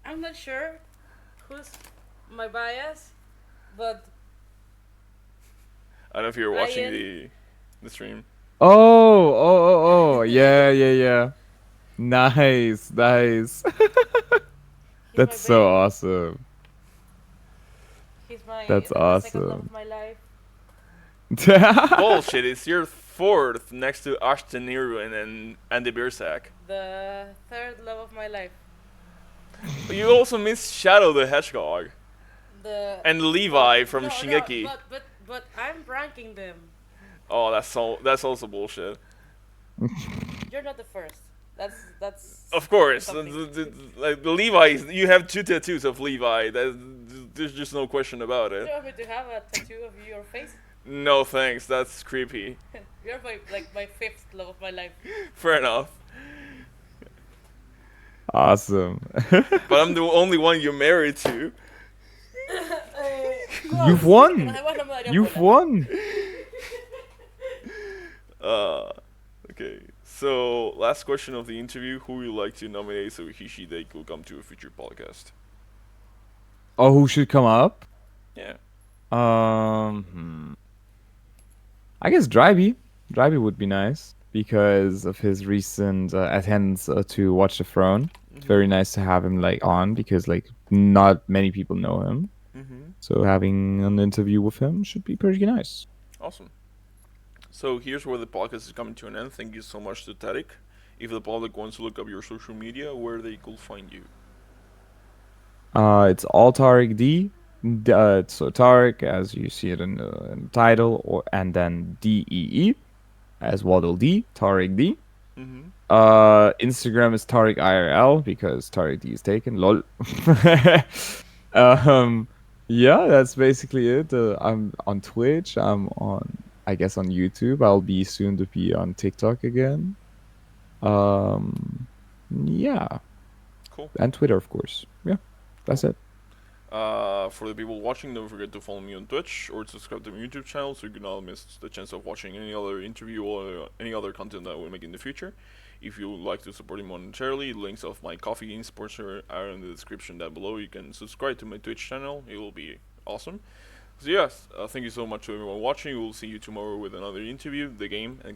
I'm not sure who's my bias, but I don't know if you're watching Ryan. the stream. Oh, yeah, yeah, yeah. Nice, nice. He's That's my so baby. awesome. He's my That's the second love awesome. of my life. Bullshit! It's your fourth next to Ashton Irwin and Andy Biersack. The third love of my life. You also miss Shadow the Hedgehog The and Levi from no, Shingeki. No, but I'm ranking them. Oh, that's also bullshit. You're not the first. That's. Of course, something. like the Levi, you have 2 tattoos of Levi. There's just no question about Do you it. want me to have a tattoo of your face? No thanks, that's creepy. You're my fifth love of my life. Fair enough. Awesome. But I'm the only one you're married to. You've won. You've won. Okay. So, last question of the interview: who would you like to nominate so they could come to a future podcast? Oh, who should come up? Yeah. I guess Drivey. Drivey would be nice because of his recent attendance to Watch the Throne. It's very nice to have him like on because like not many people know him. So having an interview with him should be pretty nice. Awesome. So here's where the podcast is coming to an end. Thank you so much to Tarik. If the public wants to look up your social media, where they could find you. It's all Tarik D. So Tarik, as you see it in the title, and then DEE as Waddle D, Tarik D. Instagram is Tarik IRL because Tarik D is taken. Lol. Yeah, that's basically it. I'm on Twitch. I'm on, I guess, on YouTube. I'll be soon to be on TikTok again. Yeah. Cool. And Twitter, of course. Yeah, that's it. For the people watching, don't forget to follow me on Twitch or subscribe to my YouTube channel so you can not miss the chance of watching any other interview or any other content that I will make in the future. If you would like to support me monetarily, links of my coffee game sponsor are in the description down below. You can subscribe to my Twitch channel. It will be awesome. So yes, thank you so much to everyone watching. We'll see you tomorrow with another interview, the game, and